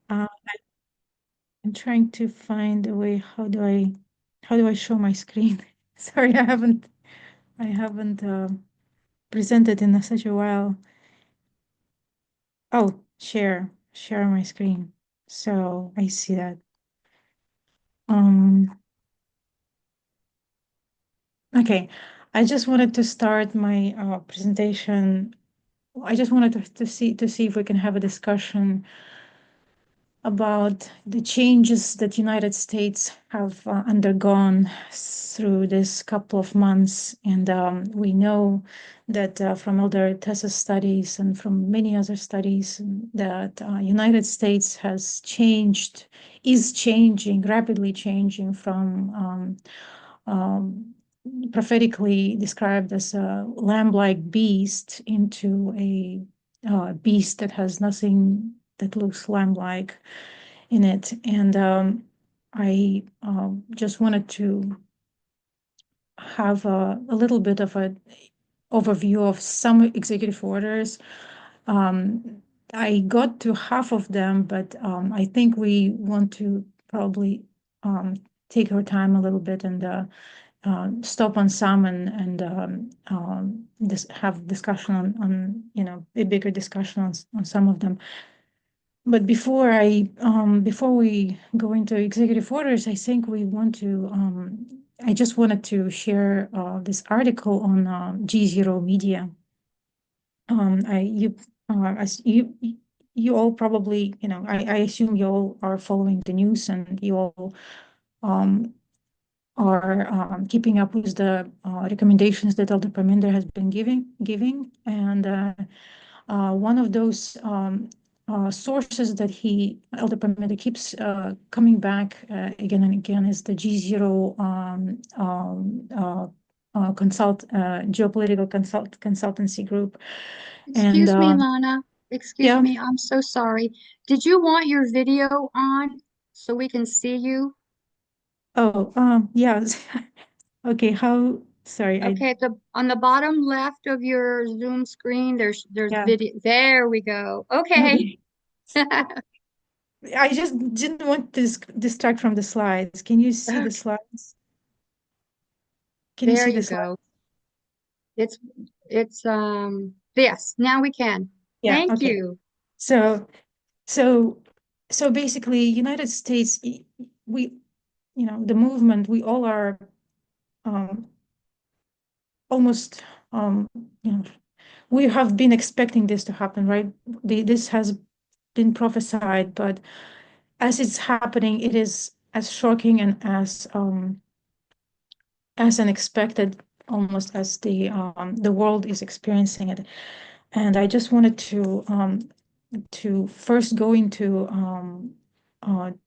Uh, I'm trying to find a way. How do I show my screen? Sorry, I haven't presented in such a while. Oh, share my screen. So I see that. Um, okay. I just wanted to start my presentation. I just wanted to see if we can have a discussion about the changes that United States have undergone through this couple of months. And we know that from other TESA studies and from many other studies that United States is changing, rapidly changing from prophetically described as a lamb-like beast into a beast that has nothing that looks lamb-like in it. And I just wanted to have a little bit of an overview of some executive orders. Um, I got to half of them, but I think we want to probably um, take our time a little bit and stop on some and have discussion on a bigger discussion on some of them. But before we go into executive orders, I think we want to I just wanted to share this article on G0 Media. I you as you all probably, I assume you all are following the news and you all um, are keeping up with the recommendations that Elder Parminder has been giving. And one of those sources that Elder Parminder keeps coming back again and again is the G0 geopolitical consultancy group. And Excuse me, Lana. Excuse yeah, me. I'm so sorry. Did you want your video on so we can see you? oh, yeah. Okay, sorry, Okay, on the bottom left of your Zoom screen, there's yeah, video. There we go. Okay. okay. I just didn't want to distract from the slides. Can you see the Okay, slides? Can you there see the you slides? go. It's it's yes, now we can. Yeah, Thank okay. you. So, so, so basically, United States, we, the movement, we all are um, almost, um, you know, we have been expecting this to happen, right? This has been prophesied, but as it's happening, it is as shocking and as unexpected, almost as the world is experiencing it. And I just wanted to first go into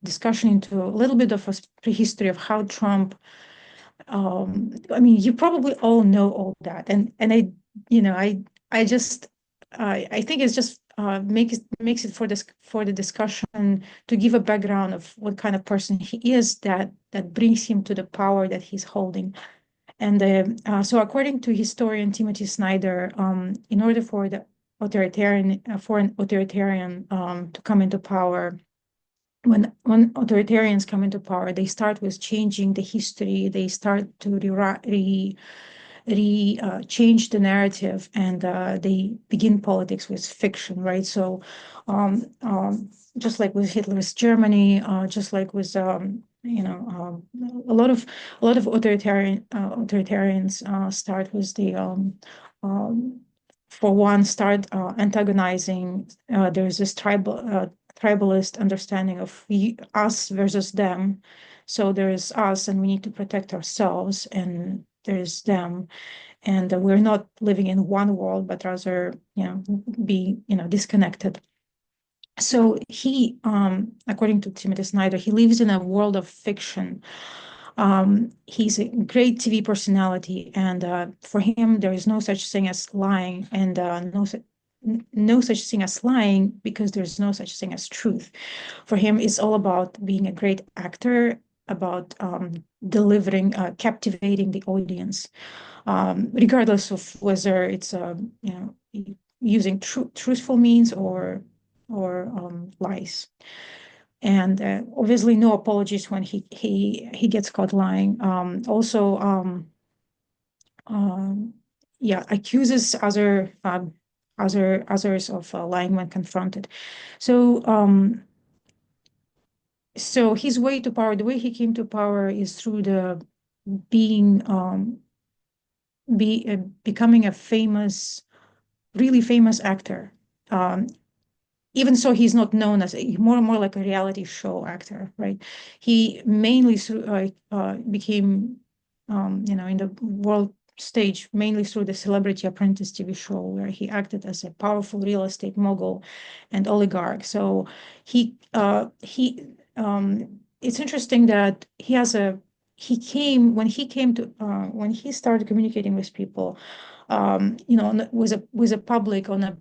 discussion into a little bit of a prehistory of how Trump. I mean, you probably all know all that, and I just I think it's just makes it for the discussion to give a background of what kind of person he is that brings him to the power that he's holding. And so, according to historian Timothy Snyder, in order for an authoritarian to come into power, when authoritarians come into power, they start with changing the history. They start to change the narrative, and they begin politics with fiction, right? So, um, just like with Hitler's Germany, just like with a lot of authoritarians start with the um, for one, start antagonizing. There's this tribalist understanding of us versus them. So there's us, and we need to protect ourselves, and there's them, and we're not living in one world, but rather, be, disconnected. So according to Timothy Snyder, he lives in a world of fiction. He's a great TV personality, and for him, there is no such thing as lying, and no such thing as lying because there's no such thing as truth. For him, it's all about being a great actor, about delivering, captivating the audience, regardless of whether it's using truthful means or lies. and obviously no apologies when he gets caught lying. Also, um, yeah, accuses others of lying when confronted. So so his way to power, the way he came to power, is through the being becoming a really famous actor. Um, Even so, he's not known as more and more like a reality show actor, right? He mainly became, in the world stage mainly through the Celebrity Apprentice TV show, where he acted as a powerful real estate mogul and oligarch. So it's interesting that he came to when he started communicating with people, with a public on a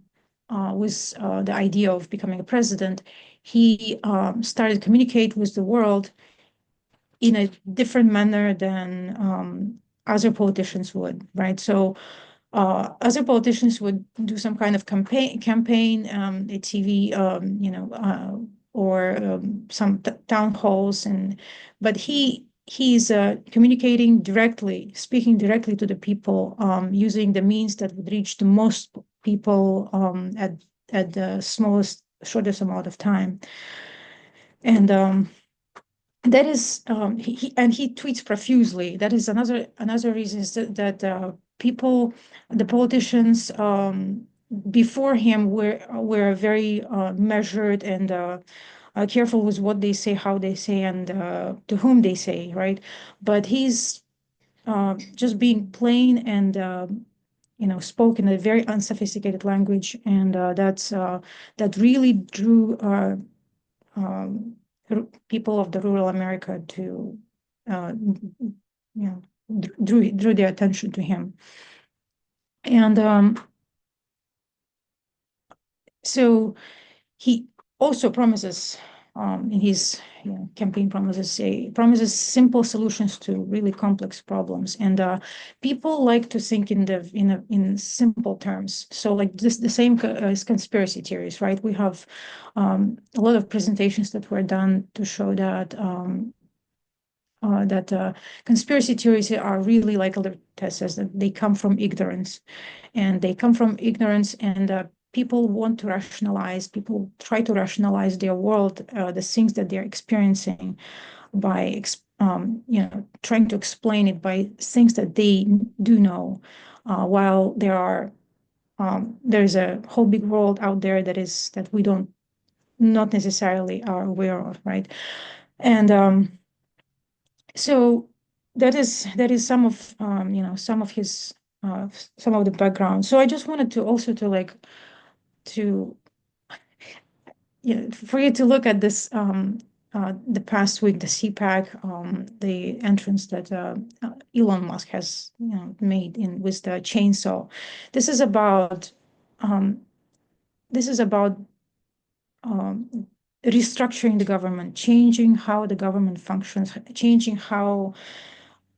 with the idea of becoming a president, he started communicate with the world in a different manner than other politicians would, right? So other politicians would do some kind of campaign, a TV, or some town halls, but he's communicating directly, speaking directly to the people, using the means that would reach the most people at the smallest, shortest amount of time, and that is he tweets profusely. That is another reason is that people, the politicians before him were very measured and careful with what they say, how they say, and to whom they say, right? But he's just being plain and spoke in a very unsophisticated language, and that really drew um, people of the rural America to, uh, drew their attention to him. And so he also promises, in his campaign promises simple solutions to really complex problems, and people like to think in simple terms. So like this, the same as conspiracy theories, right? We have a lot of presentations that were done to show that conspiracy theories are really like Albert says, that they come from ignorance, and people want to rationalize. People try to rationalize their world, the things that they're experiencing, by trying to explain it by things that they do know, while there's a whole big world out there that we don't not necessarily are aware of, right? And so that is some of his some of the background. So I just wanted to also to like to for you to look at this, the past week, the CPAC, the entrance that Elon Musk has made in with the chainsaw. This is about um, this is about restructuring the government, changing how the government functions, changing how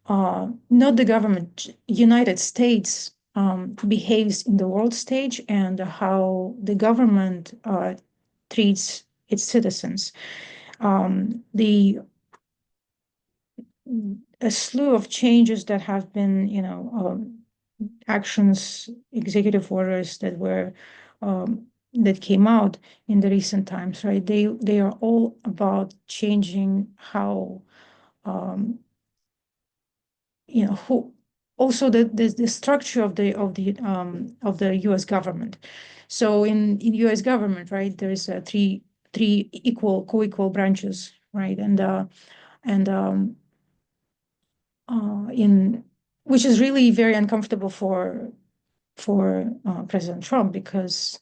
not the government, United States behaves in the world stage, and how the government treats its citizens. The A slew of changes that have been, actions, executive orders that came out in the recent times, right? They are all about changing how um, who also the structure of the U.S. government. So in U.S. government, right, there's three co-equal branches, right, and in which is really very uncomfortable for President Trump, because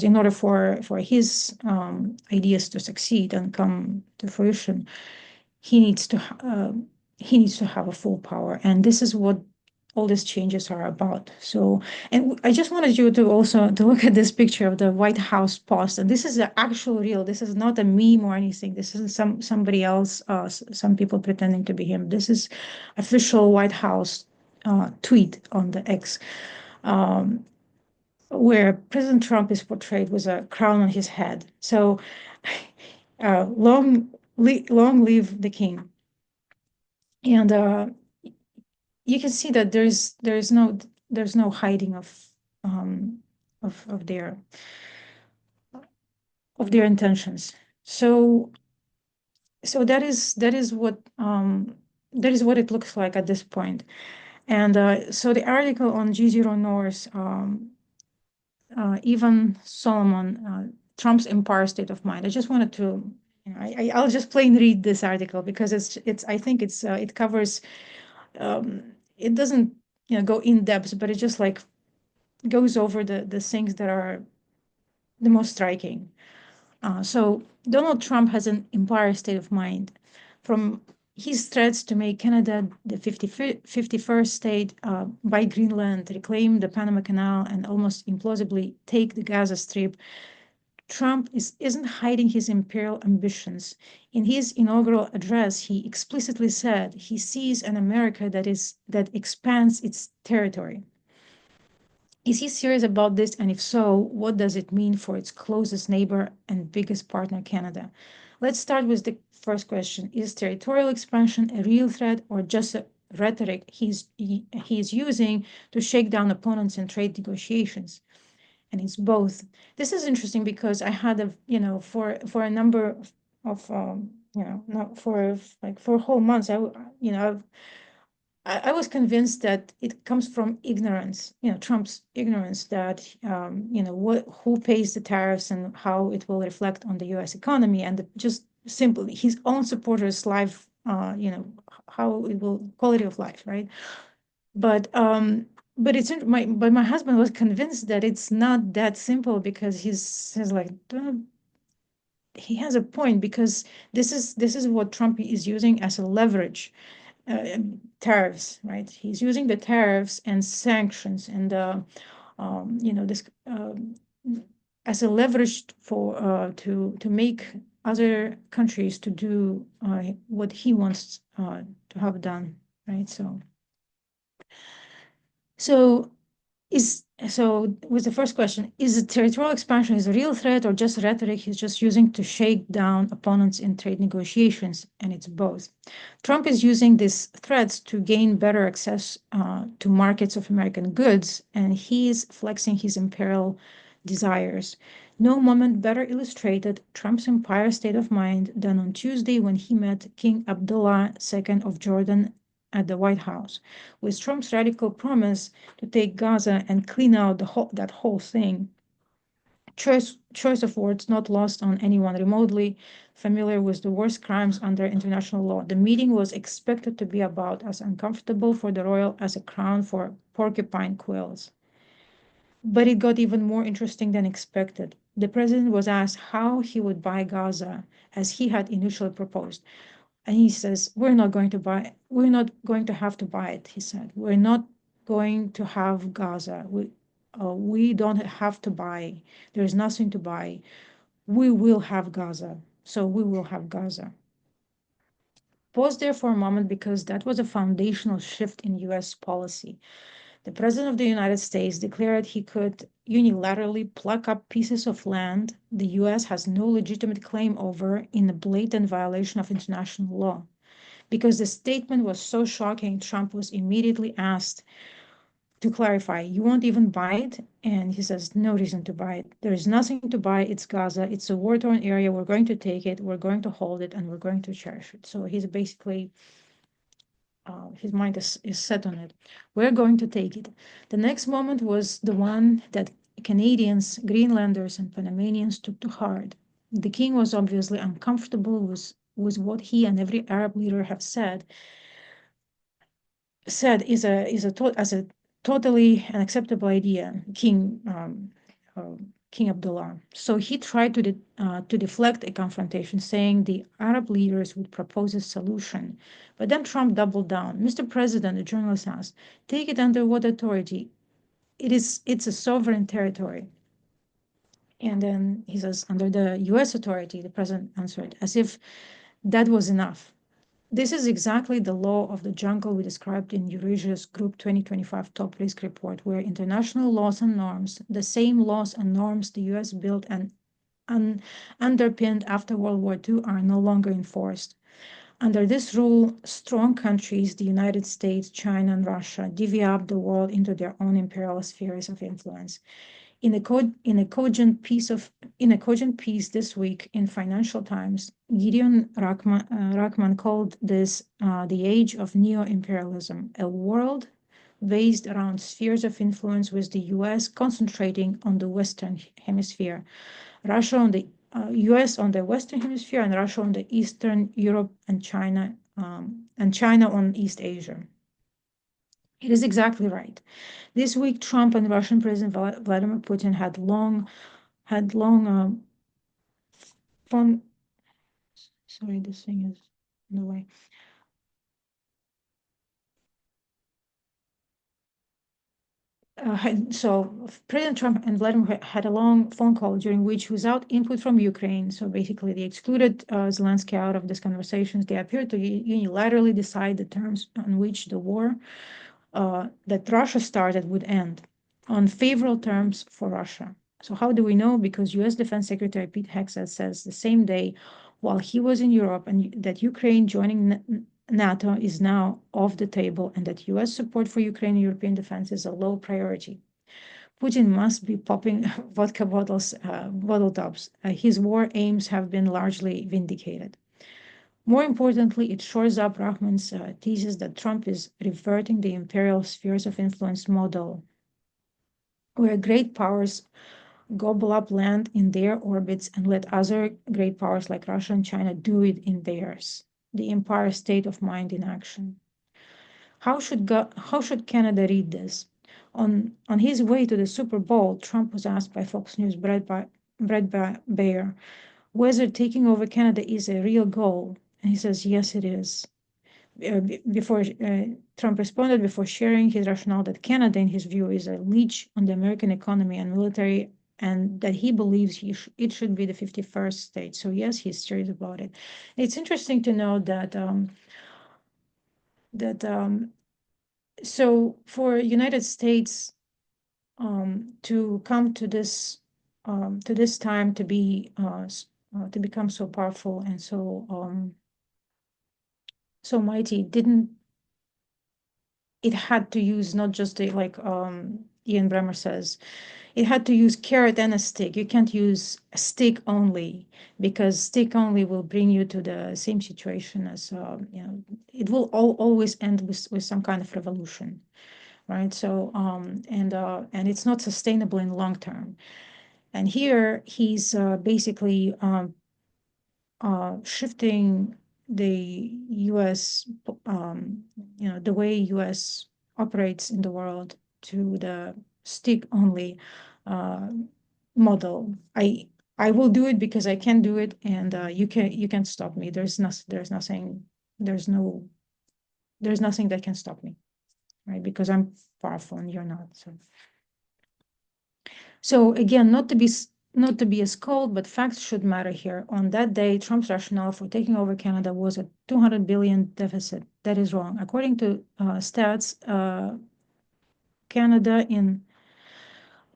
in order for his ideas to succeed and come to fruition, he needs to he needs to have a full power, and this is what all these changes are about. So, and I just wanted you to also to look at this picture of the White House post, and this is the actual real. This is not a meme or anything. This is somebody else. Some people pretending to be him. This is official White House tweet on the X, um, where President Trump is portrayed with a crown on his head. So long live the king. And you can see that there's no hiding um, of their intentions. So so that is what it looks like at this point. And so the article on G0 North, even Solomon, Trump's empire state of mind. I just wanted to, I'll just plain read this article because I think it covers, it doesn't, go in depth, but it just like goes over the things that are the most striking. So Donald Trump has an empire state of mind. From his threats to make Canada the 51st state, buy Greenland, reclaim the Panama Canal, and almost implausibly take the Gaza Strip, Trump isn't hiding his imperial ambitions. In his inaugural address, he explicitly said he sees an America that expands its territory. Is he serious about this? And if so, what does it mean for its closest neighbor and biggest partner, Canada? Let's start with the first question. Is territorial expansion a real threat or just a rhetoric he's using to shake down opponents in trade negotiations? And it's both. This is interesting because I had for a number of not for like for whole months, I was convinced that it comes from ignorance, Trump's ignorance that, who pays the tariffs and how it will reflect on the US economy and just simply his own supporters' life, how it will, quality of life, right? But, but my husband was convinced that it's not that simple because he's like, he has a point because this is what Trump is using as a leverage, uh, tariffs, right? He's using the tariffs and sanctions and this as a leverage for to make other countries to do what he wants to have done, right? So with the first question, is the territorial expansion is a real threat or just rhetoric he's just using to shake down opponents in trade negotiations? And it's both. Trump is using these threats to gain better access to markets of American goods, and he is flexing his imperial desires. No moment better illustrated Trump's empire state of mind than on Tuesday when he met King Abdullah II of Jordan at the White House. With Trump's radical promise to take Gaza and clean out that whole thing, choice of words not lost on anyone remotely familiar with the worst crimes under international law. The meeting was expected to be about as uncomfortable for the royal as a crown for porcupine quills. But it got even more interesting than expected. The president was asked how he would buy Gaza as he had initially proposed. And he says, we're not going to have to buy it, he said. We're not going to have Gaza. We don't have to buy. There's nothing to buy. We will have Gaza. So we will have Gaza. Pause there for a moment because that was a foundational shift in US policy. The President of the United States declared he could unilaterally pluck up pieces of land the US has no legitimate claim over in a blatant violation of international law. Because the statement was so shocking, Trump was immediately asked to clarify, you won't even buy it? And he says, no reason to buy it. There is nothing to buy. It's Gaza. It's a war-torn area. We're going to take it. We're going to hold it, and we're going to cherish it. So he's basically, his mind is set on it. We're going to take it. The next moment was the one that Canadians, Greenlanders, and Panamanians took to heart. The king was obviously uncomfortable with what he and every Arab leader have said as a totally unacceptable idea, King Abdullah. So he tried to deflect a confrontation, saying the Arab leaders would propose a solution. But then Trump doubled down. Mr. President, the journalist asked, take it under what authority? It's a sovereign territory. And then he says, under the US authority, the president answered, as if that was enough. This is exactly the law of the jungle we described in Eurasia's Group 2025 Top Risk Report, where international laws and norms, the same laws and norms the US built and underpinned after World War II are no longer enforced. Under this rule, strong countries, the United States, China, and Russia, divvy up the world into their own imperial spheres of influence. In a cogent piece this week in Financial Times, Gideon Rachman called this the age of neo-imperialism, a world based around spheres of influence, with the U.S. concentrating on the Western Hemisphere, Russia on the U.S. on the Western Hemisphere, and Russia on the Eastern Europe and China on East Asia. It is exactly right. This week, Trump and Russian President Vladimir Putin had long phone. Sorry, this thing is in the way. So President Trump and Vladimir had a long phone call during which, without input from Ukraine, so basically they excluded Zelensky out of these conversations. They appeared to unilaterally decide the terms on which the war that Russia started would end, on favorable terms for Russia. So how do we know? Because U.S. Defense Secretary Pete Hegseth says the same day, while he was in Europe, and that Ukraine joining NATO is now off the table, and that U.S. support for Ukraine and European defense is a low priority. Putin must be popping vodka bottle tops. His war aims have been largely vindicated. More importantly, it shores up Rahman's thesis that Trump is reverting the imperial spheres of influence model, where great powers gobble up land in their orbits and let other great powers like Russia and China do it in theirs. The empire state of mind in action. How should Canada read this? On his way to the Super Bowl, Trump was asked by Fox News' Brett Baer whether taking over Canada is a real goal. And he says, yes, it is. Before Trump responded, before sharing his rationale that Canada, in his view, is a leech on the American economy and military, and that he believes it should be the 51st state. So yes, he's serious about it. It's interesting to know that so for United States to come to this time to become so powerful and so mighty, it had to use not just like Ian Bremmer says, it had to use carrot and a stick. You can't use a stick only, because stick only will bring you to the same situation as it will always end with some kind of revolution, right? So and it's not sustainable in long term. And here he's basically shifting the U.S. The way U.S. operates in the world to the stick only model. I will do it because I can do it, and you can't stop me. There's nothing that can stop me, right? Because I'm powerful and you're not. So again, not to be a scold, but facts should matter here. On that day, Trump's rationale for taking over Canada was a 200 billion deficit. That is wrong. According to stats, Canada in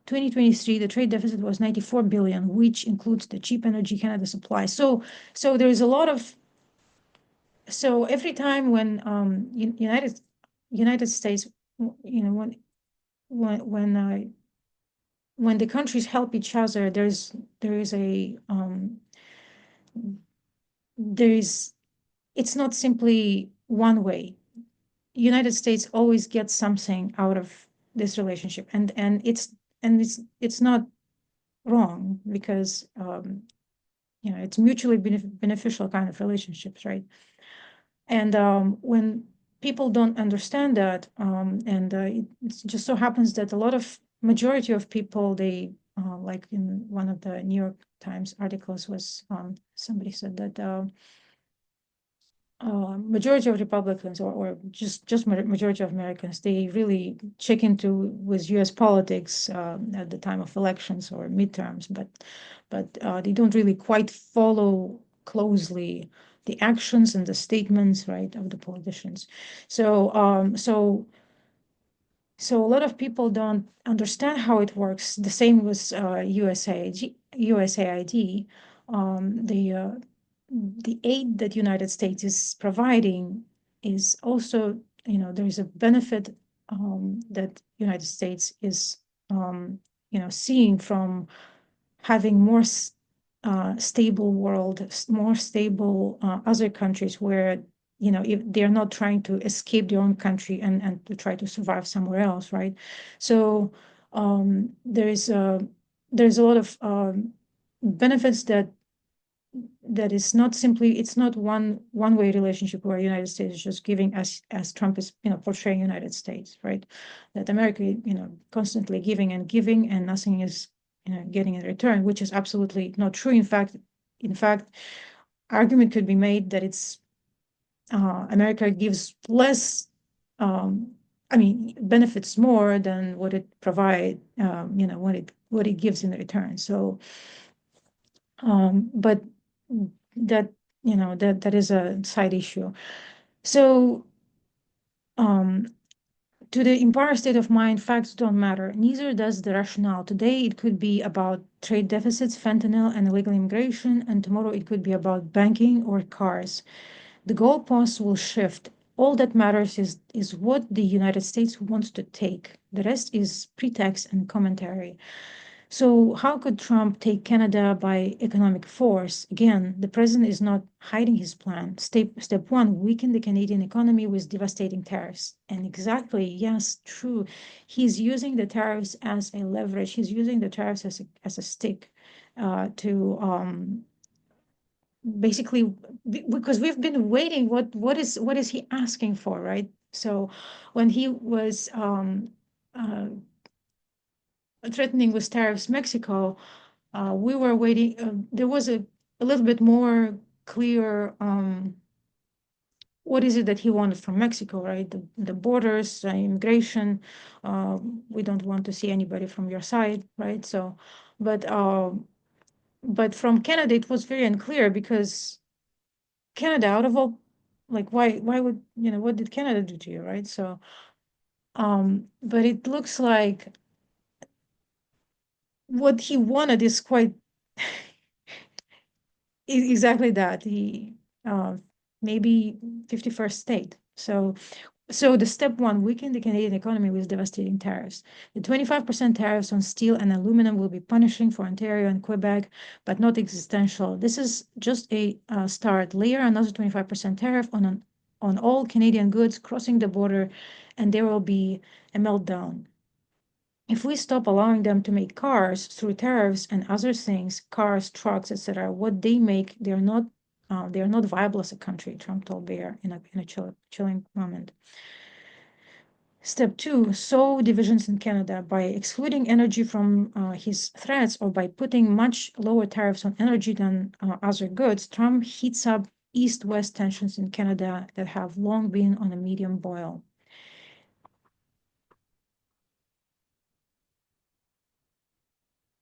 2023, the trade deficit was 94 billion, which includes the cheap energy Canada supply. So there's a lot of, so every time when United States, when the countries help each other, there is it's not simply one way. United States always gets something out of this relationship, and it's not wrong, because it's mutually beneficial kind of relationships, right? And when people don't understand that, and it just so happens that a lot of majority of people, they like in one of the New York Times articles was somebody said that majority of Republicans, or just majority of Americans, they really check into with U.S. politics at the time of elections or midterms, but they don't really quite follow closely the actions and the statements, right, of the politicians. So a lot of people don't understand how it works. The same with USA. USAID, the aid that United States is providing is also, there's a benefit that United States is, seeing from having more stable world, more stable other countries where, if they're not trying to escape their own country and to try to survive somewhere else, right? So there's a lot of benefits that is not simply, it's not one way relationship where United States is just giving as Trump is, portraying United States, right? That America, constantly giving and nothing is, getting in return, which is absolutely not true. In fact, argument could be made that it's America gives less, I mean, benefits more than what it provide, what it gives in return. So, but that that is a side issue. So, um, to the empire state of mind, facts don't matter. Neither does the rationale. Today, it could be about trade deficits, fentanyl, and illegal immigration, and tomorrow it could be about banking or cars. The goalposts will shift. All that matters is what the United States wants to take. The rest is pretext and commentary. So, how could Trump take Canada by economic force? Again, the president is not hiding his plan. Step one, weaken the Canadian economy with devastating tariffs. And exactly, yes, true. He's using the tariffs as a leverage. He's using the tariffs as a stick to basically, because we've been waiting. What is he asking for, right? So, when he was uh, threatening with tariffs Mexico, we were waiting. There was a little bit more clear what is it that he wanted from Mexico, right? The borders, immigration. We don't want to see anybody from your side, right? So, but but from Canada, it was very unclear because Canada, out of all, like, why would, what did Canada do to you, right? So, but it looks like what he wanted is quite exactly that. He uh, maybe 51st state. So the step one, weaken the Canadian economy with devastating tariffs. The 25% tariffs on steel and aluminum will be punishing for Ontario and Quebec, but not existential. This is just a start. Layer another 25% tariff on all Canadian goods crossing the border, and there will be a meltdown. If we stop allowing them to make cars through tariffs and other things, cars, trucks, etc., what they make, they are not viable as a country, Trump told Bear in a chilling moment. Step two, sow divisions in Canada by excluding energy from his threats or by putting much lower tariffs on energy than other goods. Trump heats up east-west tensions in Canada that have long been on a medium boil.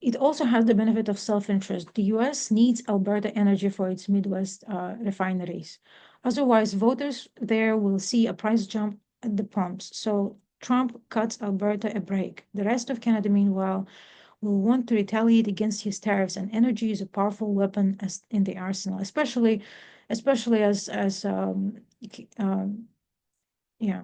It also has the benefit of self-interest. The US needs Alberta energy for its Midwest refineries. Otherwise, voters there will see a price jump at the pumps. So Trump cuts Alberta a break. The rest of Canada, meanwhile, will want to retaliate against his tariffs, and energy is a powerful weapon as in the arsenal, especially as yeah.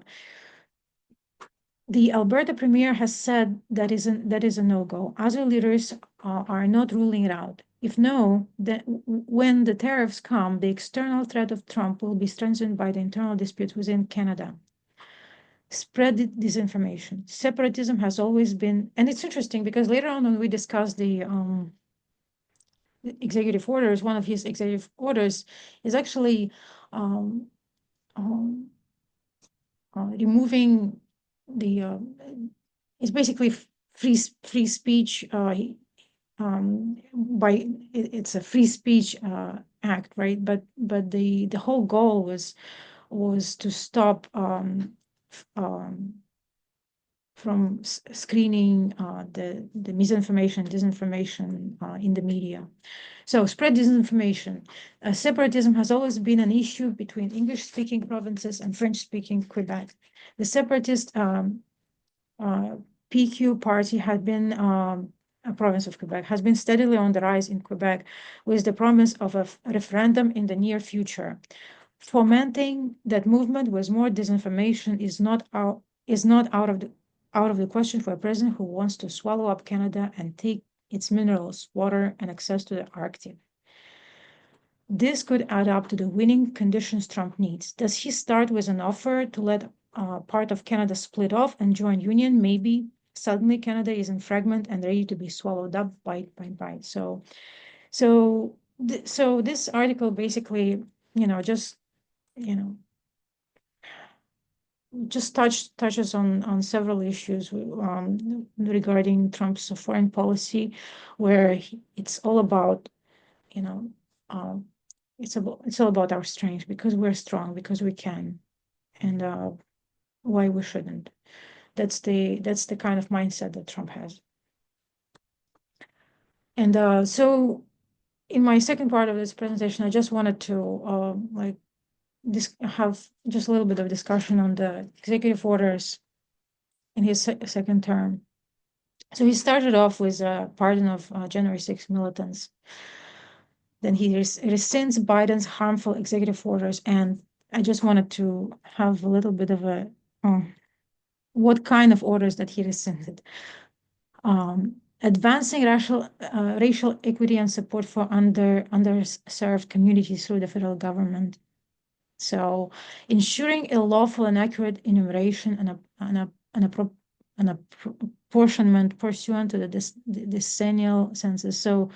The Alberta premier has said that is a no-go. Other leaders are not ruling it out. If no, then when the tariffs come, the external threat of Trump will be strengthened by the internal disputes within Canada. Spread disinformation. Separatism has always been, and it's interesting because later on when we discuss the executive orders, one of his executive orders is actually um, um, removing the it's basically free speech it's a free speech act, right? But the whole goal was to stop from screening the misinformation, disinformation in the media. So spread disinformation. Separatism has always been an issue between English-speaking provinces and French-speaking Quebec. The separatist PQ party had been province of Quebec, has been steadily on the rise in Quebec, with the promise of a referendum in the near future. Fomenting that movement with more disinformation is not out of the question for a president who wants to swallow up Canada and take its minerals, water, and access to the Arctic. This could add up to the winning conditions Trump needs. Does he start with an offer to let part of Canada split off and join Union? Maybe suddenly Canada is in fragment and ready to be swallowed up bite by bite. So this article basically, just you know just touches on several issues regarding Trump's foreign policy, where it's all about, you know, um, it's all about our strength, because we're strong, because we can, and why we shouldn't. That's the kind of mindset that Trump has. And so in my second part of this presentation, I just wanted to have just a little bit of discussion on the executive orders in his second term. So he started off with a pardon of January 6 militants. Then he rescinds Biden's harmful executive orders. And I just wanted to have a little bit of a what kind of orders that he rescinded. Advancing racial equity and support for underserved communities through the federal government. So ensuring a lawful and accurate enumeration and apportionment pursuant to the decennial census. So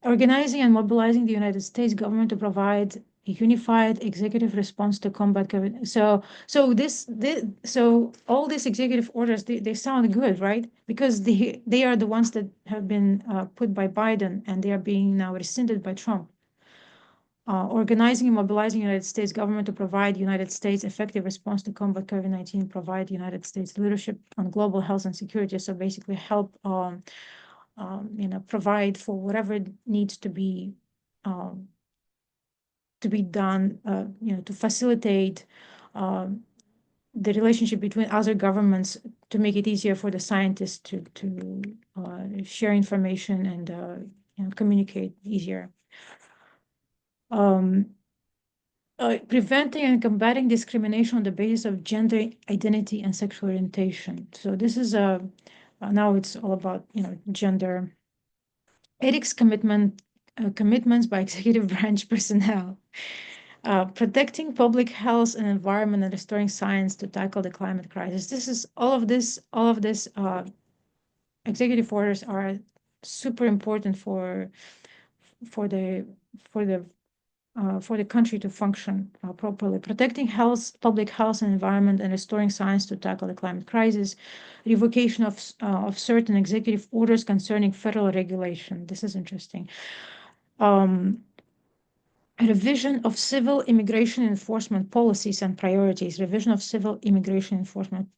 organizing and mobilizing the United States government to provide a unified executive response to combat COVID. So all these executive orders, they sound good, right? Because they are the ones that have been put by Biden, and they are being now rescinded by Trump. Organizing and mobilizing the United States government to provide United States effective response to combat COVID-19, provide United States leadership on global health and security. So basically help, provide for whatever needs to be done, to facilitate the relationship between other governments, to make it easier for the scientists to share information and communicate easier. Preventing and combating discrimination on the basis of gender identity and sexual orientation. So this is now it's all about gender ethics commitments by executive branch personnel. Protecting public health and environment and restoring science to tackle the climate crisis. This is all of this executive orders are super important for the country to function properly. Protecting public health and environment, and restoring science to tackle the climate crisis. Revocation of certain executive orders concerning federal regulation. This is interesting. Revision of civil immigration enforcement policies and priorities. Revision of civil immigration enforcement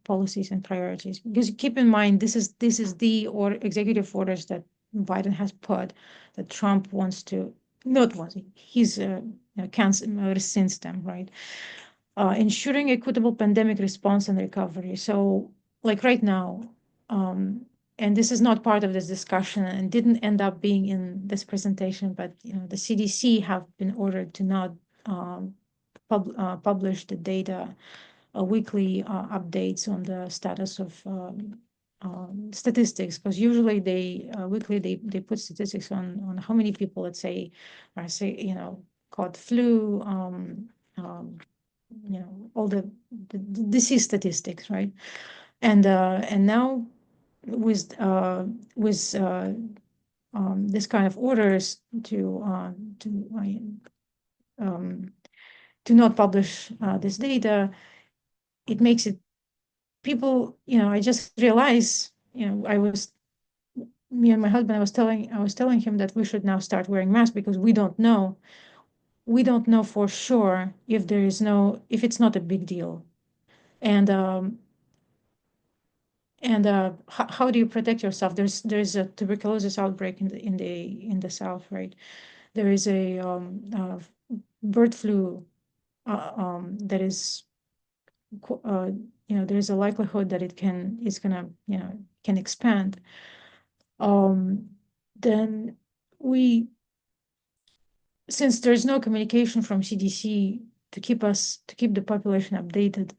policies and priorities. Because keep in mind, this is the executive orders that Biden has put, that Trump wants to not wants. He's rescinds them, right? Ensuring equitable pandemic response and recovery. So, like right now, and this is not part of this discussion and didn't end up being in this presentation, but the CDC have been ordered to not publish the data, weekly updates on the status of statistics, because usually they weekly they put statistics on how many people, let's say, caught flu, all the disease statistics, right? And now with this kind of orders to not publish this data, it makes it people. I just realized, me and my husband, I was telling him that we should now start wearing masks, because we don't know for sure if it's not a big deal. And how do you protect yourself? There's a tuberculosis outbreak in the South, right? There is a bird flu that is there's a likelihood that it's gonna, can expand. Um, then we, since there's no communication from CDC to keep the population updated,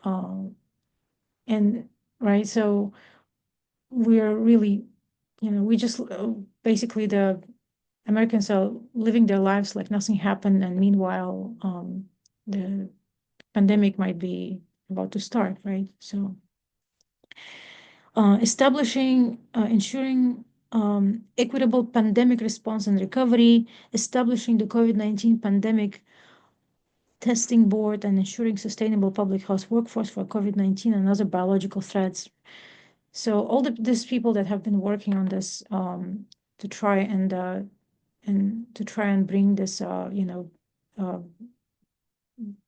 um, and right, so we're really, we just basically the Americans are living their lives like nothing happened, and meanwhile, the pandemic might be about to start, right? So, ensuring equitable pandemic response and recovery, establishing the COVID-19 pandemic testing board, and ensuring sustainable public health workforce for COVID-19 and other biological threats. So all these people that have been working on this, to try and bring this, uh,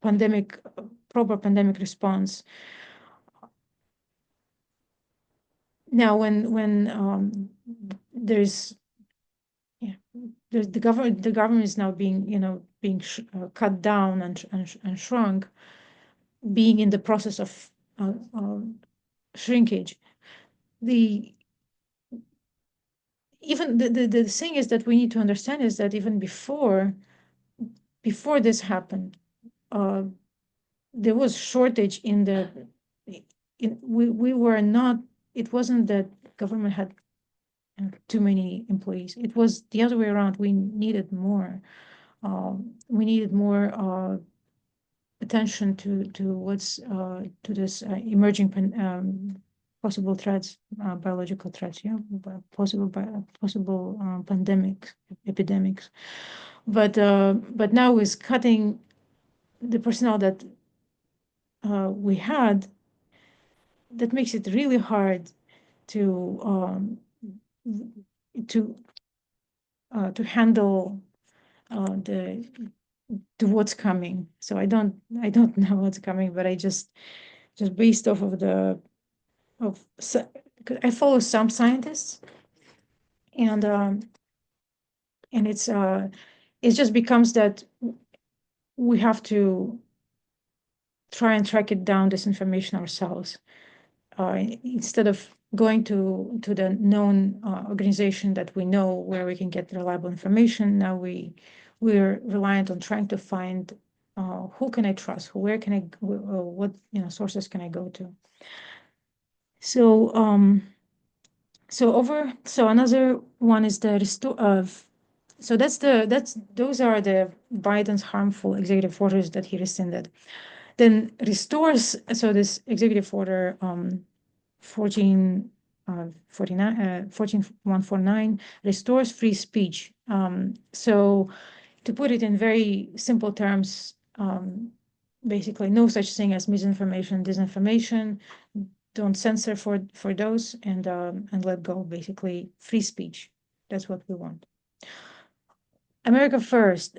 pandemic, proper pandemic response. Now, when there's yeah, the government is now being, cut down and shrunk, being in the process of shrinkage. The even the thing is that we need to understand is that even before this happened, uh, there was shortage in the we were not, it wasn't that government had too many employees. It was the other way around. We needed more. Attention to what's to this emerging possible threats, biological threats, possible pandemics, epidemics. But now with cutting the personnel that we had, that makes it really hard to to handle the to what's coming. So I don't know what's coming, but I just based off of the of I follow some scientists, and it just becomes that we have to try and track it down, this information ourselves, instead of going to the known organization that we know where we can get reliable information. Now we're reliant on trying to find who can I trust, where can I, what sources can I go to. So another one is the restore of. So those are the Biden's harmful executive orders that he rescinded. Then restores, so this executive order 14 149 restores free speech. So to put it in very simple terms, basically no such thing as misinformation, disinformation. Don't censor for those, and let go. Basically, free speech. That's what we want. America First,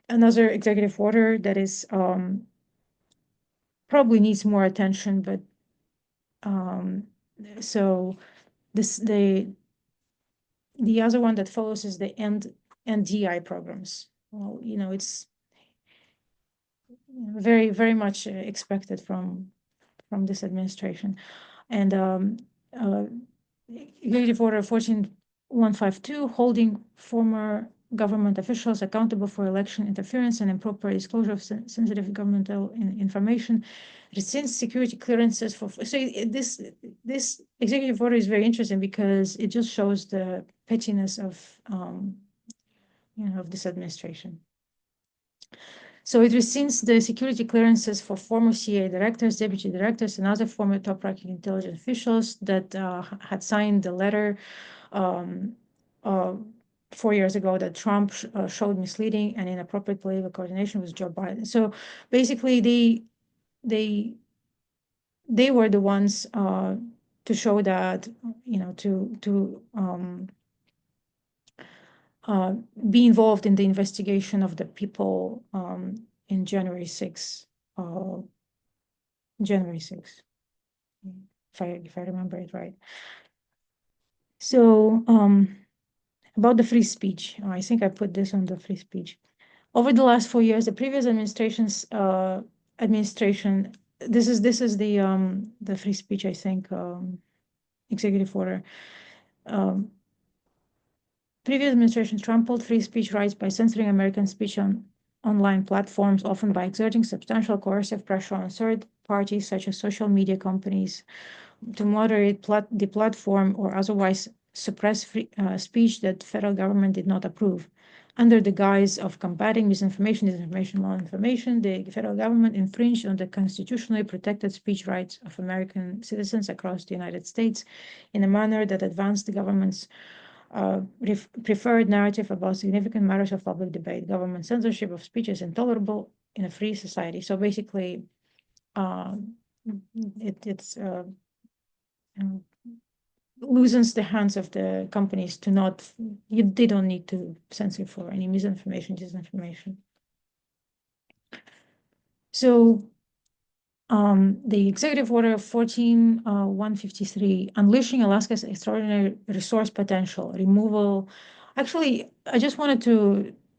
another executive order that is probably needs more attention, but so this the other one that follows is the NDI programs. Well, it's very, very much expected from this administration. And Executive Order 14152, holding former government officials accountable for election interference and improper disclosure of sensitive governmental information, rescinds security clearances for. So this executive order is very interesting because it just shows the pettiness of of this administration. So it rescinds the security clearances for former CIA directors, deputy directors, and other former top-ranking intelligence officials that had signed the letter um, uh, 4 years ago that Trump showed misleading and inappropriate political coordination with Joe Biden. So basically, they were the ones to show that, be involved in the investigation of the people in January 6th, if I remember it right. So about the free speech, I think I put this on the free speech. Over the last 4 years, the previous administration this is the free speech, I think, executive order. Um, Previous administrations trampled free speech rights by censoring American speech on online platforms, often by exerting substantial coercive pressure on third parties such as social media companies to moderate the platform or otherwise suppress free speech that federal government did not approve. Under the guise of combating misinformation, disinformation, malinformation, the federal government infringed on the constitutionally protected speech rights of American citizens across the United States in a manner that advanced the government's preferred narrative about significant matters of public debate. Government censorship of speech is intolerable in a free society. So basically, uh, it's loosens the hands of the companies to not, they don't need to censor for any misinformation, disinformation. So the executive order 14153, unleashing Alaska's extraordinary resource potential, removal. Actually, I just wanted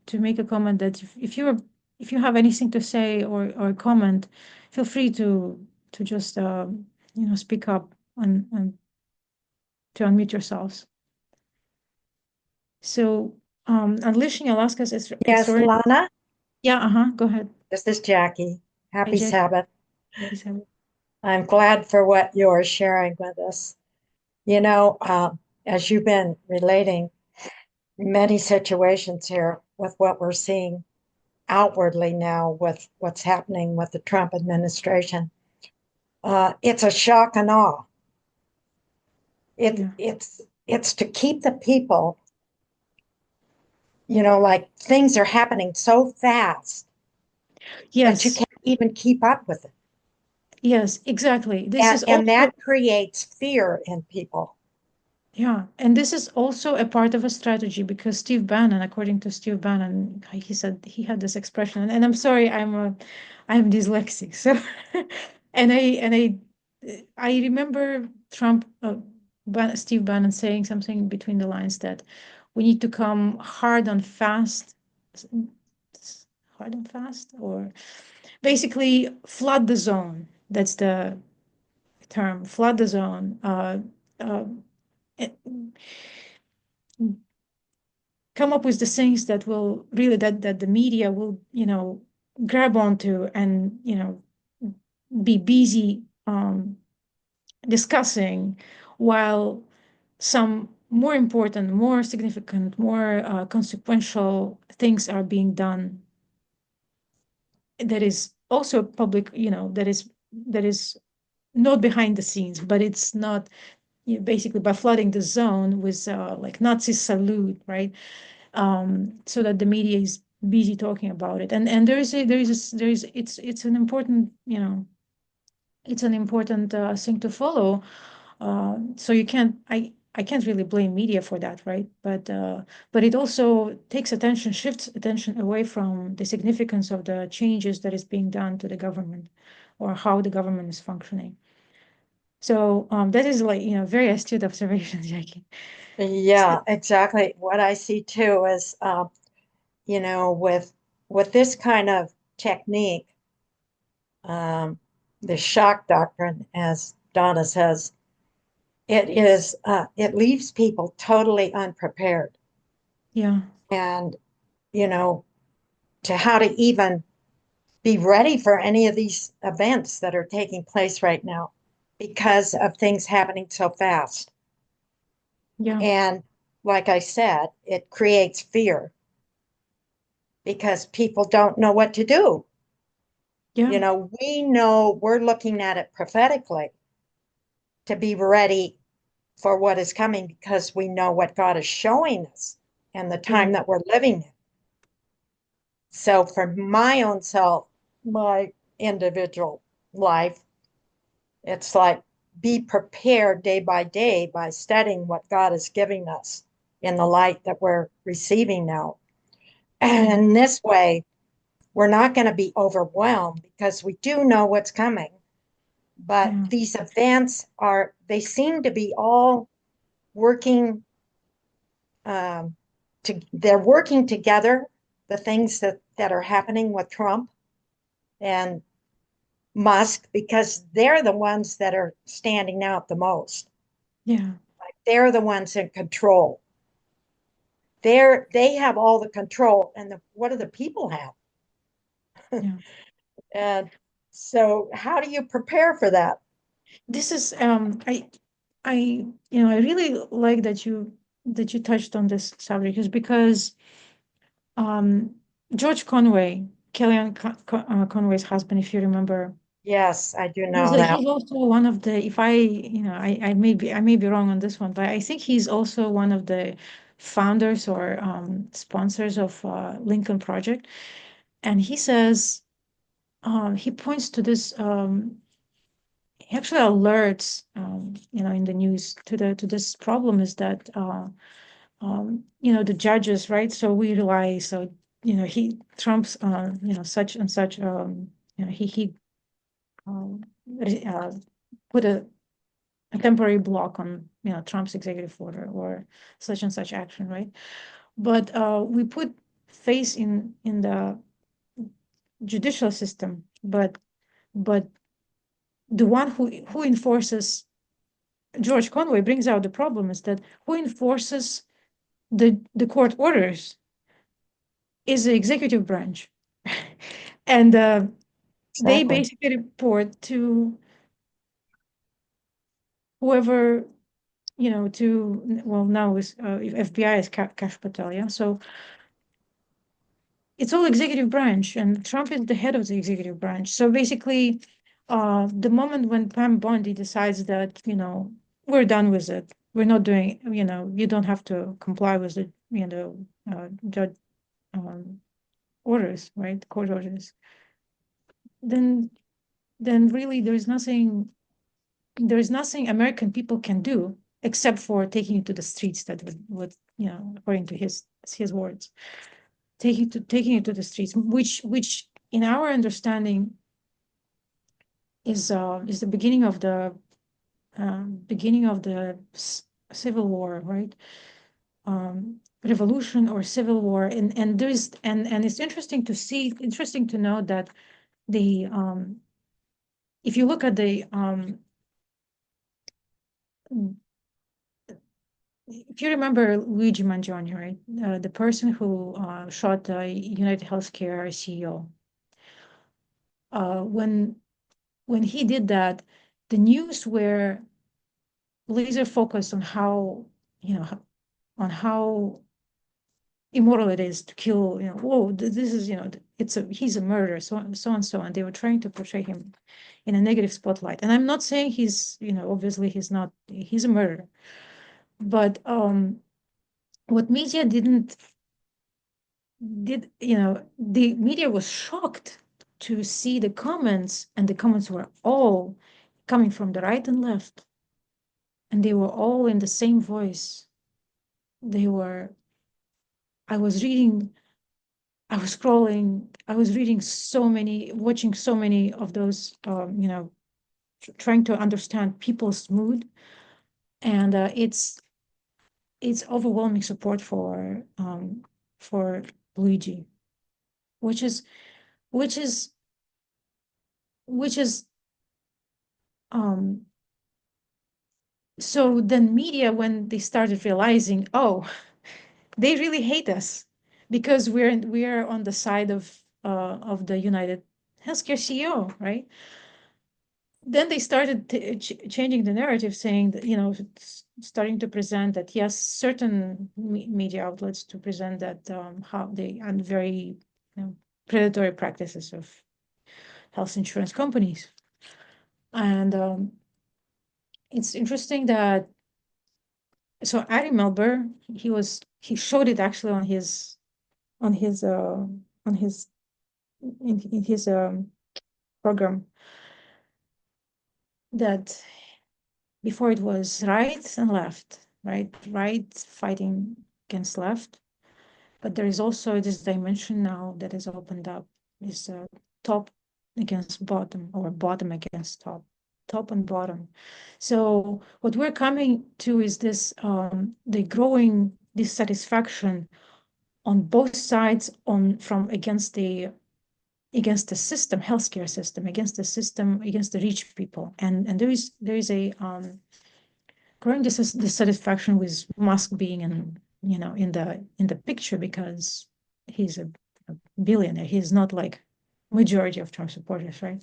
to make a comment that if you have anything to say or comment, feel free to just speak up and to unmute yourselves. So unleashing Alaska's Yes, extraordinary. Lana, Yeah, go ahead. this is Jackie. Hi, Happy Jack. Sabbath. Happy Sabbath. I'm glad for what you're sharing with us. As you've been relating many situations here with what we're seeing outwardly now with what's happening with the Trump administration, it's a shock and awe. It, Yeah. it's it's to keep the people, like things are happening so fast that you Yes. can't even keep up with it. Yes, exactly. This And, is and also, that creates fear in people. yeah, and this is also a part of a strategy because Steve Bannon, according to Steve Bannon, he said he had this expression, and I'm sorry, I'm dyslexic, so and I remember Trump, Steve Bannon saying something between the lines that we need to come hard and fast, hard and fast, or basically flood the zone. That's the term, flood the zone. Uh, it- Come up with the things that will really that the media will grab onto and be busy discussing, while some more important, more significant, more consequential things are being done that is also public, that is not behind the scenes, but it's not, basically by flooding the zone with like Nazi salute, right? So that the media is busy talking about it, and there is it's an important, it's an important thing to follow. So you can't I can't really blame media for that, right? But it also takes attention, shifts attention away from the significance of the changes that is being done to the government or how the government is functioning. So that is like, very astute observation, Jackie. So, Yeah, exactly. What I see too is, with this kind of technique, um, the shock doctrine, as Donna says, it leaves people totally unprepared, yeah, and you know, to how to even be ready for any of these events that are taking place right now because of things happening so fast. yeah, And like I said, it creates fear because people don't know what to do. yeah, We know we're looking at it prophetically to be ready for what is coming because we know what God is showing us and the yeah, time that we're living in. So, for my own self, my individual life, it's like be prepared day by day by studying what God is giving us in the light that we're receiving now. yeah, And in this way, we're not going to be overwhelmed because we do know what's coming. But yeah, these events they seem to be all working, they're working together, the things that are happening with Trump. And Musk because they're the ones that are standing out the most. Yeah. They're the ones in control. They have all the control, and what do the people have? Yeah. And so, how do you prepare for that? This is I really like that you touched on this subject is because um George Conway, Conway's husband, if you remember, Yes, I do know that. he's also one of the, if I may be wrong on this one, but I think he's also one of the founders or sponsors of Lincoln Project. And he says, he points to this, he actually alerts, in the news to this problem is that, the judges, right? So we rely, so, Trump's, such and such, he put a temporary block on Trump's executive order or such and such action, right? But we put faith in the judicial system, but the one who enforces, George Conway brings out the problem is that who enforces the court orders is the executive branch, and they Exactly. basically report to whoever, to, well, now is FBI is Cash Patel, yeah. So it's all executive branch, and Trump is the head of the executive branch. So basically, the moment when Pam Bondi decides that, we're done with it, we're not doing, you don't have to comply with the, judge um, orders, right, court orders, then really there's nothing American people can do except for taking it to the streets. That would, according to his words, taking it to the streets, which in our understanding is the beginning of the civil war, right? Revolution or civil war, and there's and it's interesting to know that the if you look at the if you remember Luigi Mangione, right, the person who shot the United Healthcare CEO, when he did that, the news were laser focused on how, on how immoral it is to kill, whoa, this is, he's a murderer, so and so, and they were trying to portray him in a negative spotlight. And I'm not saying he's, obviously he's not, he's a murderer, but what media didn't did, the media was shocked to see the comments, and the comments were all coming from the right and left, and they were all in the same voice. They were, I was reading, I was scrolling, I was reading so many, watching so many of those, trying to understand people's mood, and it's overwhelming support for Luigi, which is which is which is um so then media, when they started realizing, oh, they really hate us because we're on the side of the United Healthcare CEO, right? Then they started changing the narrative, saying that, starting to present that, yes, certain media outlets to present that, how they, and very, predatory practices of health insurance companies. And it's interesting that, so Ari Melber, he showed it actually on his uh on his in his program, that before it was right and left, right fighting against left, but there is also this dimension now that is opened up, is top against bottom, or bottom against top, top and bottom. So what we're coming to is this, the growing dissatisfaction on both sides, on from against the against the system, healthcare system, against the system, against the rich people. And there is a growing dissatisfaction with Musk being in the picture, because he's a billionaire. He's not like majority of Trump supporters, right?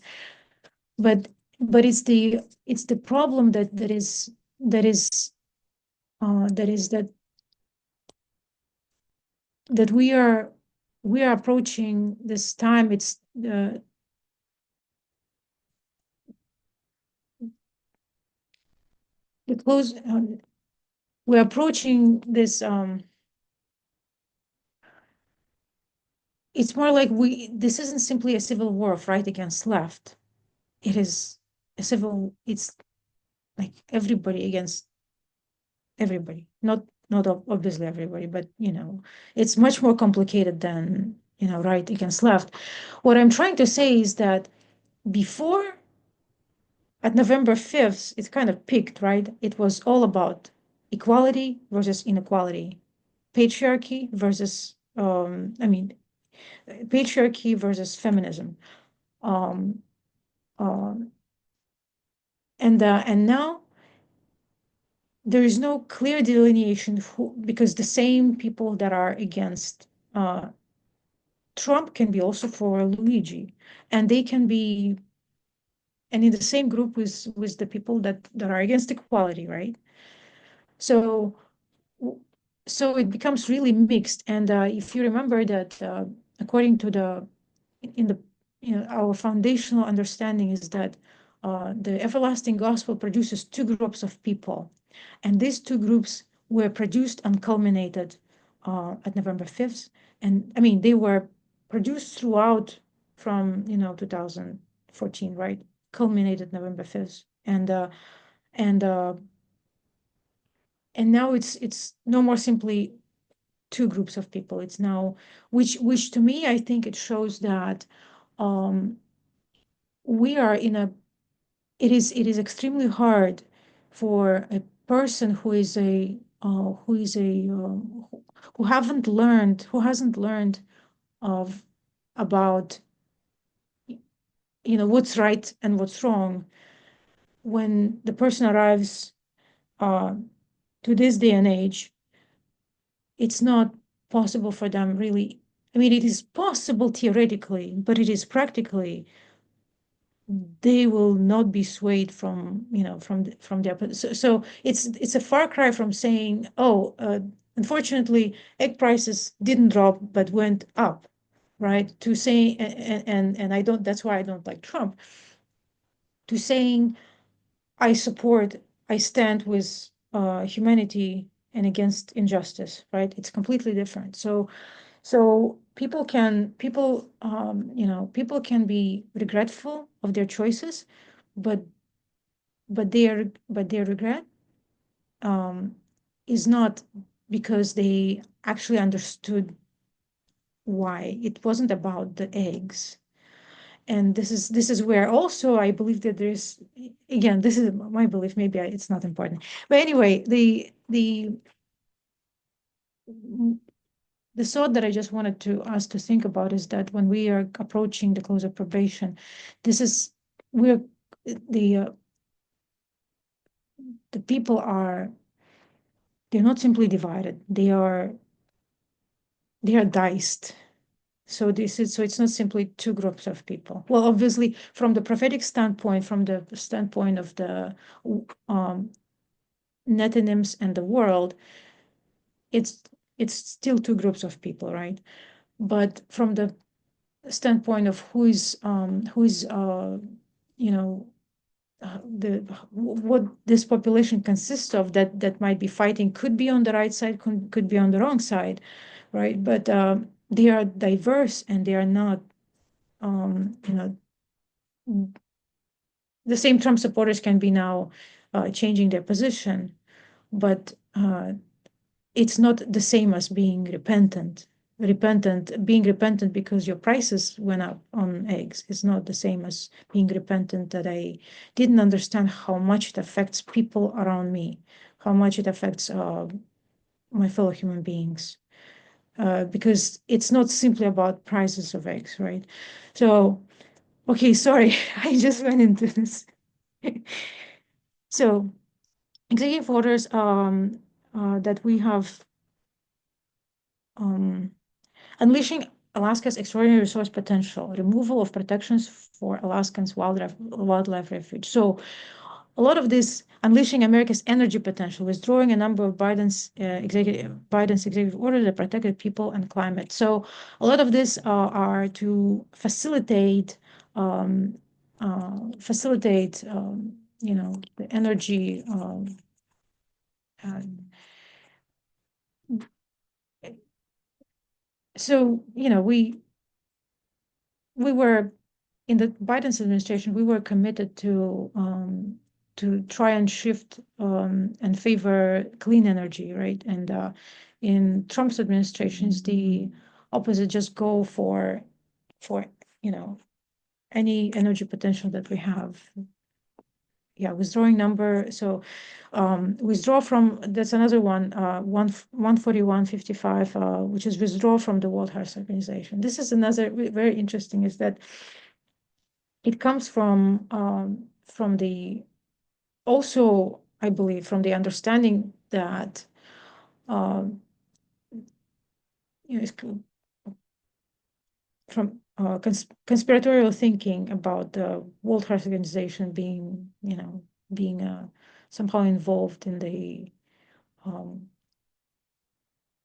But it's the problem that we are approaching this time. It's the close. We're approaching this. It's more like this isn't simply a civil war of right against left. It is a civil. It's like everybody against everybody. Not obviously everybody, but it's much more complicated than right against left. What I'm trying to say is that before, at November 5th, it kind of peaked, right? It was all about equality versus inequality, patriarchy versus patriarchy versus feminism. Um, uh, and now there is no clear delineation because the same people that are against Trump can be also for Luigi, and they can be, and in the same group with the people that are against equality, right? So so it becomes really mixed. And if you remember that, according to in the our foundational understanding is that the everlasting gospel produces two groups of people, and these two groups were produced and culminated at November 5th. And I mean, they were produced throughout from 2014, right? Culminated November 5th. And and now it's no more simply two groups of people. It's now, which to me, I think it shows that um, we are in a it is extremely hard for a person who hasn't learned of about what's right and what's wrong. When the person arrives uh, to this day and age, it's not possible for them really. I mean, it is possible theoretically, but it is practically they will not be swayed from their. So it's a far cry from saying, oh, unfortunately egg prices didn't drop but went up, right? To saying, and I don't, that's why I don't like Trump, to saying I stand with humanity and against injustice, right? It's completely different. So people can be regretful of their choices, but their regret um, is not because they actually understood why. It wasn't about the eggs. And this is where also I believe that there's, again, this is my belief, maybe it's not important. But anyway, the thought that I just wanted to us to think about is that when we are approaching the close of probation, this is we're the the people are, they're not simply divided, they are diced. So it's not simply two groups of people. Well, obviously, from the prophetic standpoint, from the standpoint of the um, Nethinims and the world, it's still two groups of people, right? But from the standpoint of who is you know the what this population consists of, that might be fighting, could be on the right side, could be on the wrong side, right? But they are diverse, and they are not the same Trump supporters can be now changing their position, but it's not the same as being repentant. Being repentant because your prices went up on eggs is not the same as being repentant that I didn't understand how much it affects people around me, how much it affects my fellow human beings. because it's not simply about prices of eggs, right? So, okay, sorry, I just went into this. So, executive orders that we have um, unleashing Alaska's extraordinary resource potential, removal of protections for Alaskans' wildlife refuge. So, a lot of this unleashing America's energy potential, withdrawing a number of Biden's executive orders that protected people and climate. So, a lot of this are to facilitate, the energy. Uh, so, we were in the Biden's administration, we were committed to try and shift and favor clean energy, right? And in Trump's administrations, the opposite, just go for you know any energy potential that we have. Yeah, withdrawing number. So withdraw from, that's another one, 141.55, which is withdraw from the World Health Organization. This is another very interesting, is that it comes from the, also, I believe, from the understanding that um, it's from conspiratorial thinking about the World Health Organization being somehow involved in the um,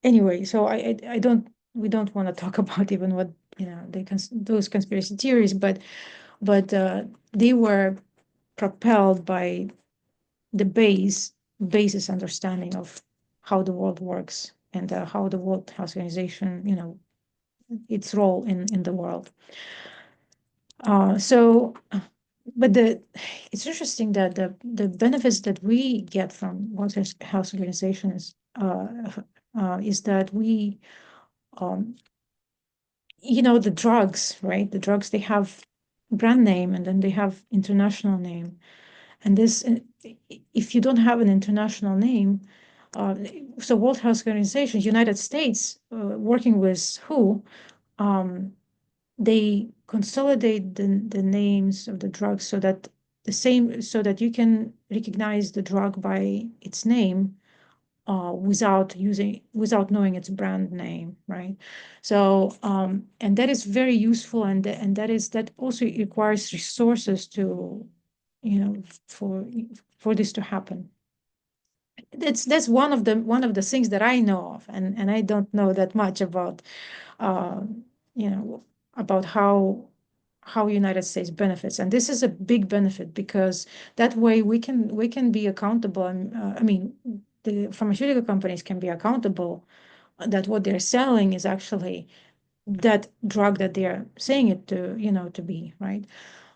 anyway. So I don't, we don't want to talk about even what those conspiracy theories, but they were propelled by the basis understanding of how the world works, and how the World Health Organization, its role in the world. So, but it's interesting that the benefits that we get from World Health Organization is that we, um, the drugs, right? The drugs, they have brand name, and then they have international name. And this, if you don't have an international name, so World Health Organization, United States, working with WHO, they consolidate the names of the drugs so that you can recognize the drug by its name, without knowing its brand name, right? So, and that is very useful, and that also requires resources to, for this to happen. That's one of the things that I know of, and I don't know that much about, uh, you know, about how United States benefits, and this is a big benefit, because that way we can be accountable, and I mean, the pharmaceutical companies can be accountable that what they're selling is actually that drug that they're saying it to be, right?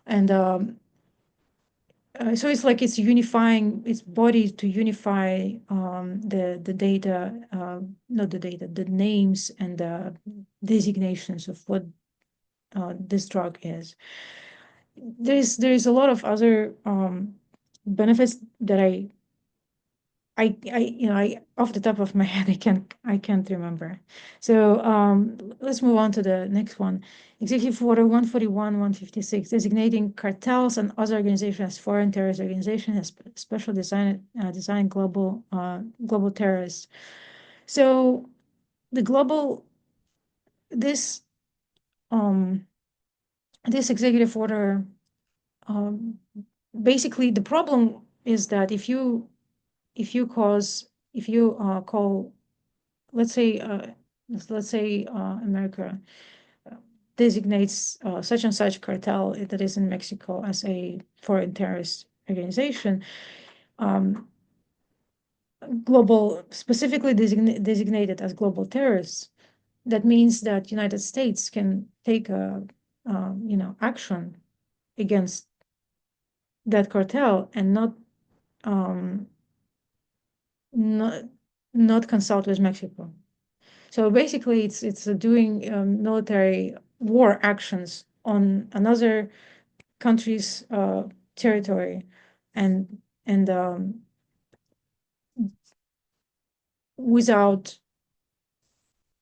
And so it's like it's unifying its body to unify the data, not the data, the names and the designations of what this drug is. There's a lot of other benefits that I off the top of my head I can't remember. So let's move on to the next one. Executive Order 141, 156, designating cartels and other organizations as foreign terrorist organizations as special design global terrorists. So the global this um this executive order, um basically the problem is that if you call, let's say, America designates such and such cartel that is in Mexico as a foreign terrorist organization, um, specifically designated as global terrorists. That means that United States can take action against that cartel and um, not not consult with Mexico. So basically, it's doing military war actions on another country's territory, and without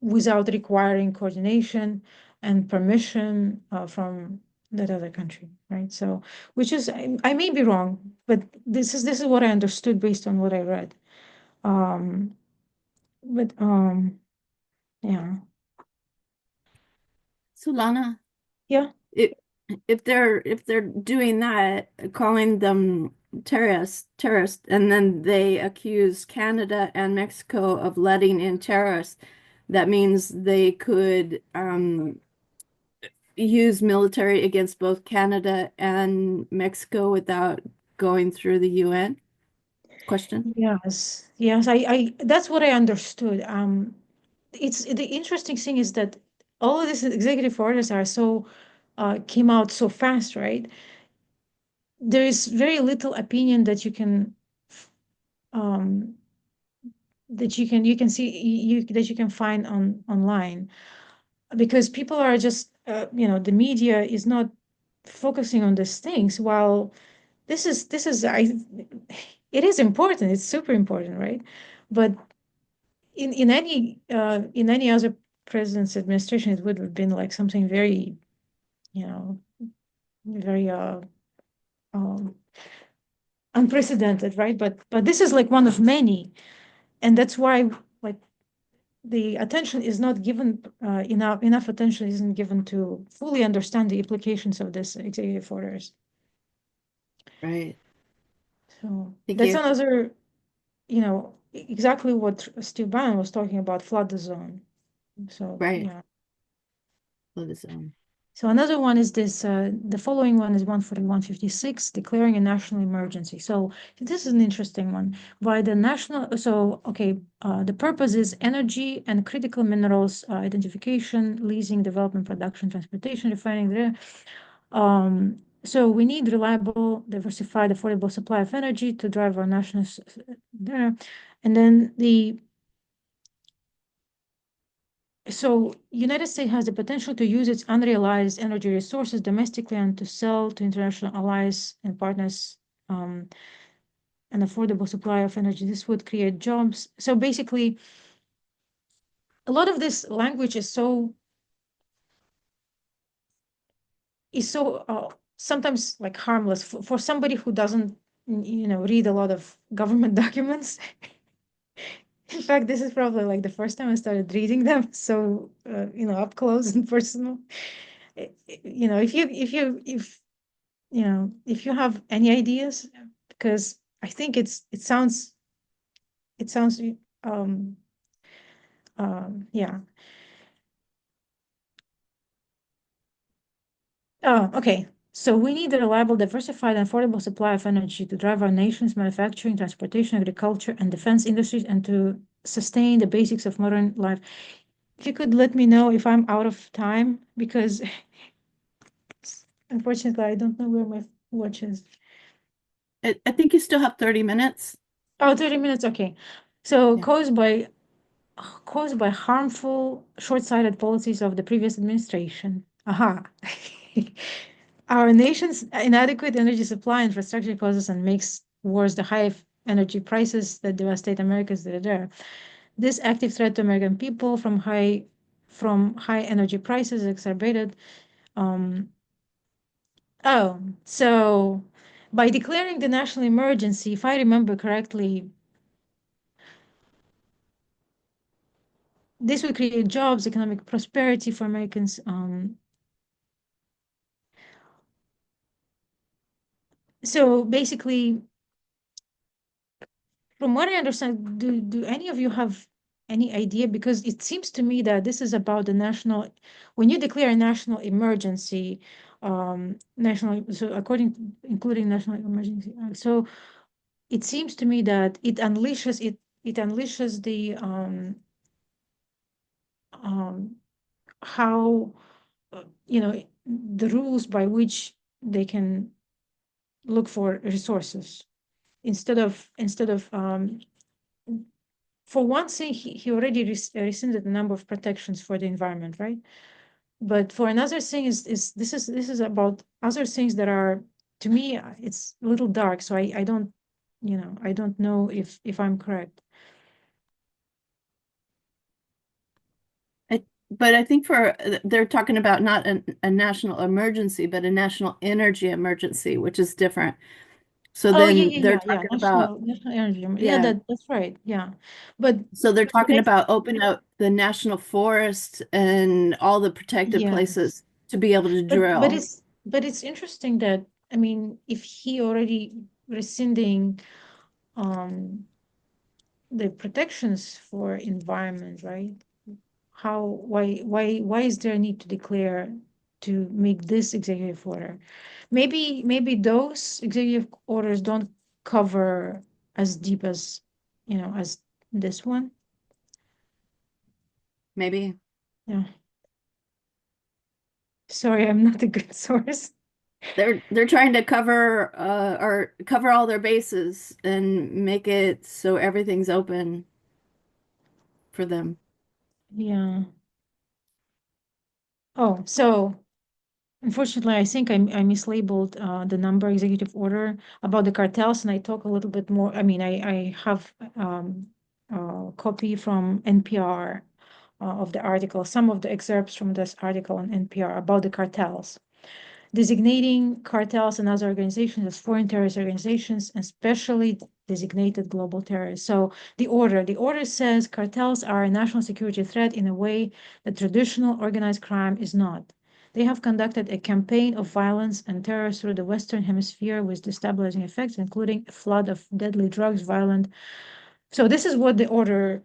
without requiring coordination and permission from that other country, right? So, which is, I may be wrong, but this is what I understood based on what I read. But yeah, So Lana, yeah, if if they're doing that, calling them terrorists, and then they accuse Canada and Mexico of letting in terrorists, that means they could use military against both Canada and Mexico without going through the UN? Question. yes, I that's what I understood. It's the interesting thing is that all of these executive orders are so came out so fast, right? There is very little opinion that you can um you can see that you can find online, because people are just the media is not focusing on these things, while this is it is important, it's super important, right? But in any other president's administration, it would have been like something very, you know, very um unprecedented, right? But this is like one of many, and that's why, like, the attention is not given, enough attention isn't given to fully understand the implications of this executive orders. Right. So Thank that's you. another, exactly what Steve Bannon was talking about, flood the zone. So Right. yeah. Love this. So another one is this, the following one is 14156, declaring a national emergency. So this is an interesting one. By the national, so, okay, the purpose is energy and critical minerals identification, leasing, development, production, transportation, refining. So we need reliable, diversified, affordable supply of energy to drive our national there. And then so United States has the potential to use its unrealized energy resources domestically and to sell to international allies and partners an affordable supply of energy. This would create jobs. So basically, a lot of this language is so sometimes like harmless for somebody who doesn't read a lot of government documents. In fact, this is probably like the first time I started reading them, so up close and personal. If you have any ideas, because I think it sounds um yeah. Oh, okay. So we need a reliable, diversified, and affordable supply of energy to drive our nation's manufacturing, transportation, agriculture, and defense industries, and to sustain the basics of modern life. If you could let me know if I'm out of time, because unfortunately I don't know where my watch is. I think you still have 30 minutes. Oh, 30 minutes, okay. So Yeah. caused by harmful, short-sighted policies of the previous administration. Aha. Our nation's inadequate energy supply infrastructure causes and makes worse the high energy prices that devastate America's there. This active threat to American people from high energy prices is exacerbated. Um, so by declaring the national emergency, if I remember correctly, this would create jobs, economic prosperity for Americans. So basically, from what I understand, do any of you have any idea? Because it seems to me that this is about the national, when you declare a national emergency, so including national emergency. So it seems to me that it unleashes um, how the rules by which they can look for resources, instead of for one thing, he already rescinded a number of protections for the environment, right? But for another thing this is about other things that are, to me, it's a little dark, so I don't know if I'm correct. But I think they're talking about not a national emergency, but a national energy emergency, which is different. So Oh, yeah, then yeah, they're yeah, yeah. talking about, National energy. Yeah, yeah. that's right. Yeah, but So they're but talking about opening up the national forest and all the protected yes, places to be able to but drill. it's interesting that, I mean, if he already rescinding um the protections for environment, right? How why is there a need to declare to make this executive order? Maybe those executive orders don't cover as deep as, as this one. Maybe Yeah. Sorry, I'm not a good source. they're trying to cover all their bases and make it so everything's open for them. Yeah. Oh, so unfortunately, I think I mislabeled the number executive order about the cartels, and I talk a little bit more. I mean, I have a copy from NPR of the article, some of the excerpts from this article on NPR about the cartels, designating cartels and other organizations as foreign terrorist organizations, especially designated global terrorists. So the order says cartels are a national security threat in a way that traditional organized crime is not. They have conducted a campaign of violence and terror through the Western Hemisphere with destabilizing effects, including a flood of deadly drugs, violent. So this is what the order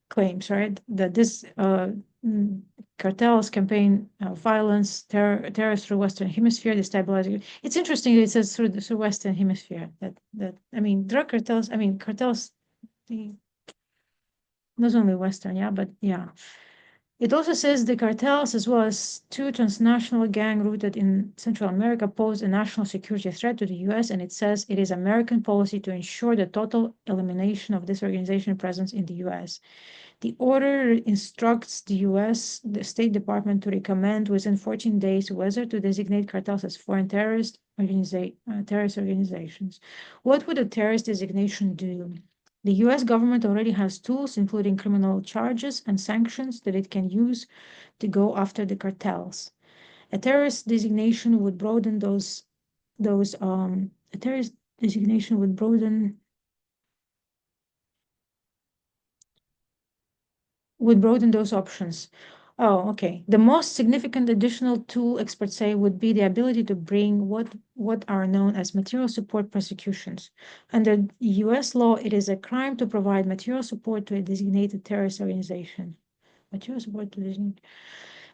claims, right? That this mm, cartels campaign violence, terror through Western Hemisphere, destabilizing. It's interesting that it says through Western Hemisphere. That I mean, drug cartels. I mean, cartels. The, not only Western, yeah, but yeah. It also says the cartels, as well as two transnational gang rooted in Central America, pose a national security threat to the US, and it says it is American policy to ensure the total elimination of this organization presence in the US. The order instructs the US, the State Department, to recommend within 14 days whether to designate cartels as foreign terrorist organizations. What would a terrorist designation do? The US government already has tools, including criminal charges and sanctions, that it can use to go after the cartels. A terrorist designation would broaden a terrorist designation would broaden those options. Oh, okay. The most significant additional tool, experts say, would be the ability to bring what are known as material support prosecutions. Under US law, it is a crime to provide material support to a designated terrorist organization. Material support to designated.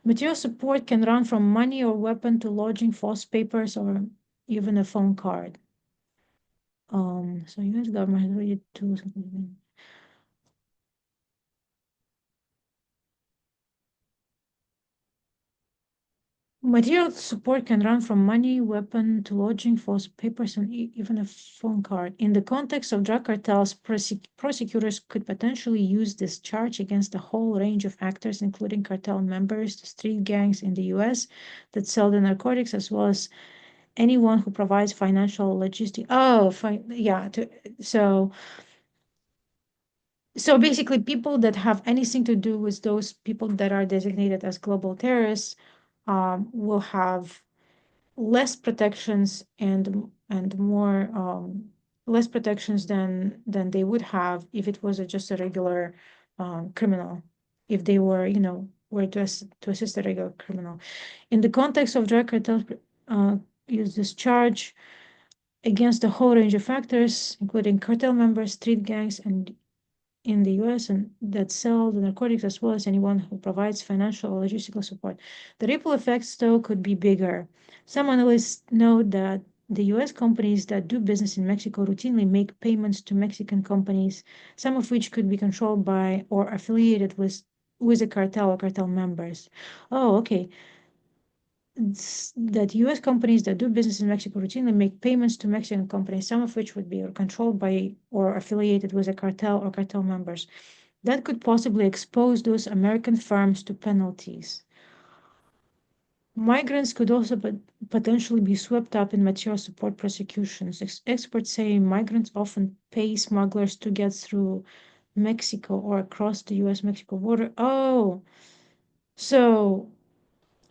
Material support can run from money or weapon to lodging false papers or even a phone card. So US government has already tools. Material support can run from money, weapon to lodging, false papers, and even a phone card. In the context of drug cartels, prosecutors could potentially use this charge against a whole range of actors, including cartel members, the street gangs in the US that sell the narcotics, as well as anyone who provides financial logistics. Oh, yeah. So basically, people that have anything to do with those people that are designated as global terrorists will have less protections and more less protections than they would have if it was just a regular criminal, if they were, were to assist a regular criminal. In the context of drug cartels, uh, use this charge against a whole range of factors, including cartel members, street gangs, and in the US and that sell the narcotics, as well as anyone who provides financial or logistical support. The ripple effects, though, could be bigger. Some analysts note that the US companies that do business in Mexico routinely make payments to Mexican companies, some of which could be controlled by or affiliated with a cartel or cartel members. Oh, okay. That US companies that do business in Mexico routinely make payments to Mexican companies, some of which would be controlled by or affiliated with a cartel or cartel members. That could possibly expose those American firms to penalties. Migrants could also potentially be swept up in material support prosecutions. Experts say migrants often pay smugglers to get through Mexico or across the US Mexico border. Oh, So,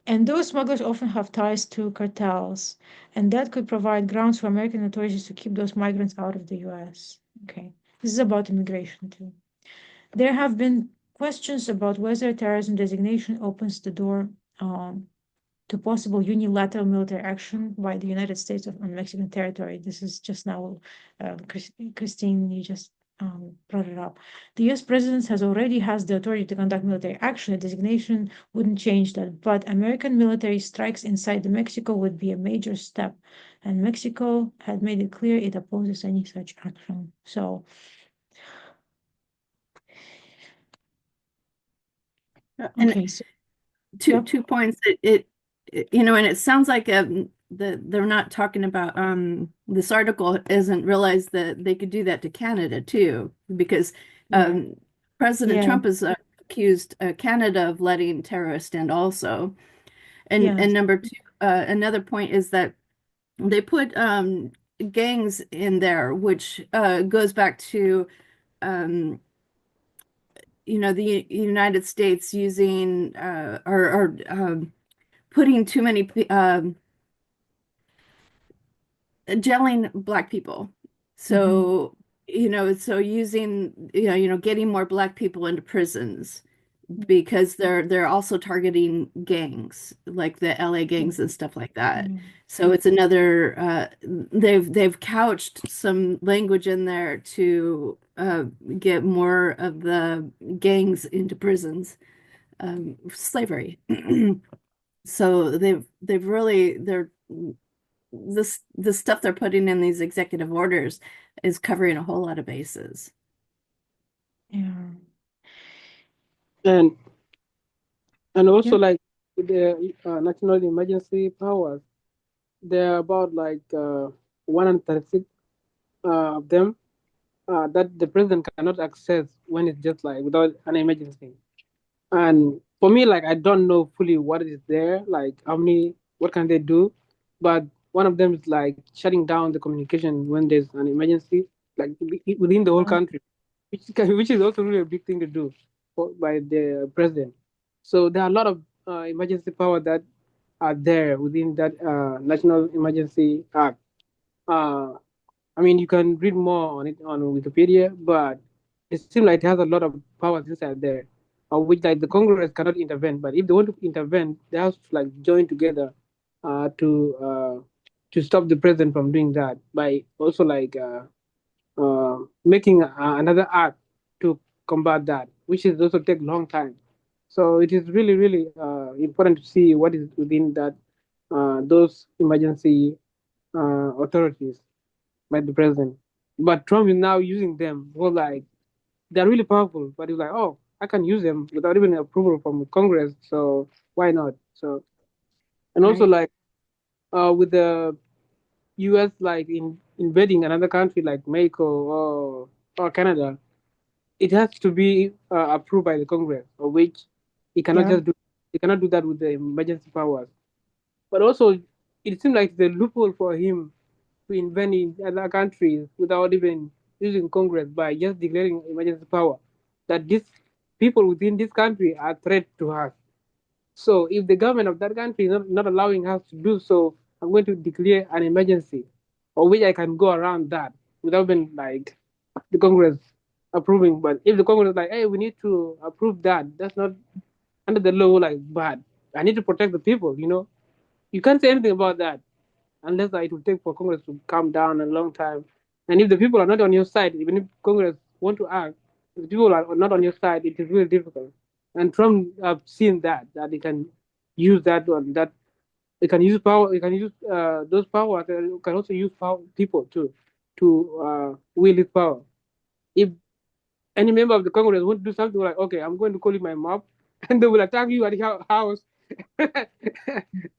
and those smugglers often have ties to cartels, and that could provide grounds for American authorities to keep those migrants out of the US. Okay, this is about immigration too. There have been questions about whether terrorism designation opens the door um, to possible unilateral military action by the United States on Mexican territory. This is just now, Christine, you just brought it up. The U.S. president has the authority to conduct military action. A designation wouldn't change that, but American military strikes inside the Mexico would be a major step, and Mexico had made it clear it opposes any such action. So, And okay, so two yep, two points. And it sounds like they're not talking about this article isn't realized that they could do that to Canada too, because yeah, President yeah, Trump has accused Canada of letting terrorists in also. And yes, number two, another point is that they put gangs in there, which goes back to um, the United States using or putting too many jailing black people. mhm, So, so using, getting more black people into prisons because they're also targeting gangs, like the LA gangs and stuff like that. yeah, So it's another they've couched some language in there to get more of the gangs into prisons, slavery. So they've really they're this the stuff they're putting in these executive orders is covering a whole lot of bases. yeah, And also yep, like with the national emergency powers, there are about like 136 of them that the president cannot access when it's just like without an emergency. And for me, like I don't know fully what is there, like how many, what can they do, but one of them is like shutting down the communication when there's an emergency, like within the whole country, which is also really a big thing to do by the president. So there are a lot of emergency power that are there within that National Emergency Act. Uh, I mean, you can read more on it on Wikipedia, but it seems like it has a lot of powers inside there, which like the Congress cannot intervene. But if they want to intervene, they have to like join together uh, to uh, to stop the president from doing that by also like making another act to combat that, which is also take long time. So it is really really important to see what is within that those emergency authorities by the president. But Trump is now using them. Well, like they're really powerful, but he's like, oh, I can use them without even approval from Congress. So why not? So and also right, like with the U.S. like in invading another country like Mexico or Canada, it has to be approved by the Congress, of which he cannot yeah, just do. He cannot do that with the emergency powers. But also, it seems like the loophole for him to invent in other countries without even using Congress by just declaring emergency power. That these people within this country are a threat to us. So if the government of that country is not allowing us to do so, I'm going to declare an emergency, or which I can go around that without being like the Congress approving. But if the Congress is like, hey, we need to approve that, that's not under the law like bad. I need to protect the people, You can't say anything about that unless it will take for Congress to calm down a long time. And if the people are not on your side, even if Congress want to act, if the people are not on your side, it is really difficult. And Trump have seen that he can use that one, that he can use power, he can use those powers, and he can also use people too to wield his power. If any member of the Congress want to do something like, okay, I'm going to call you my mom, and they will attack you at your house.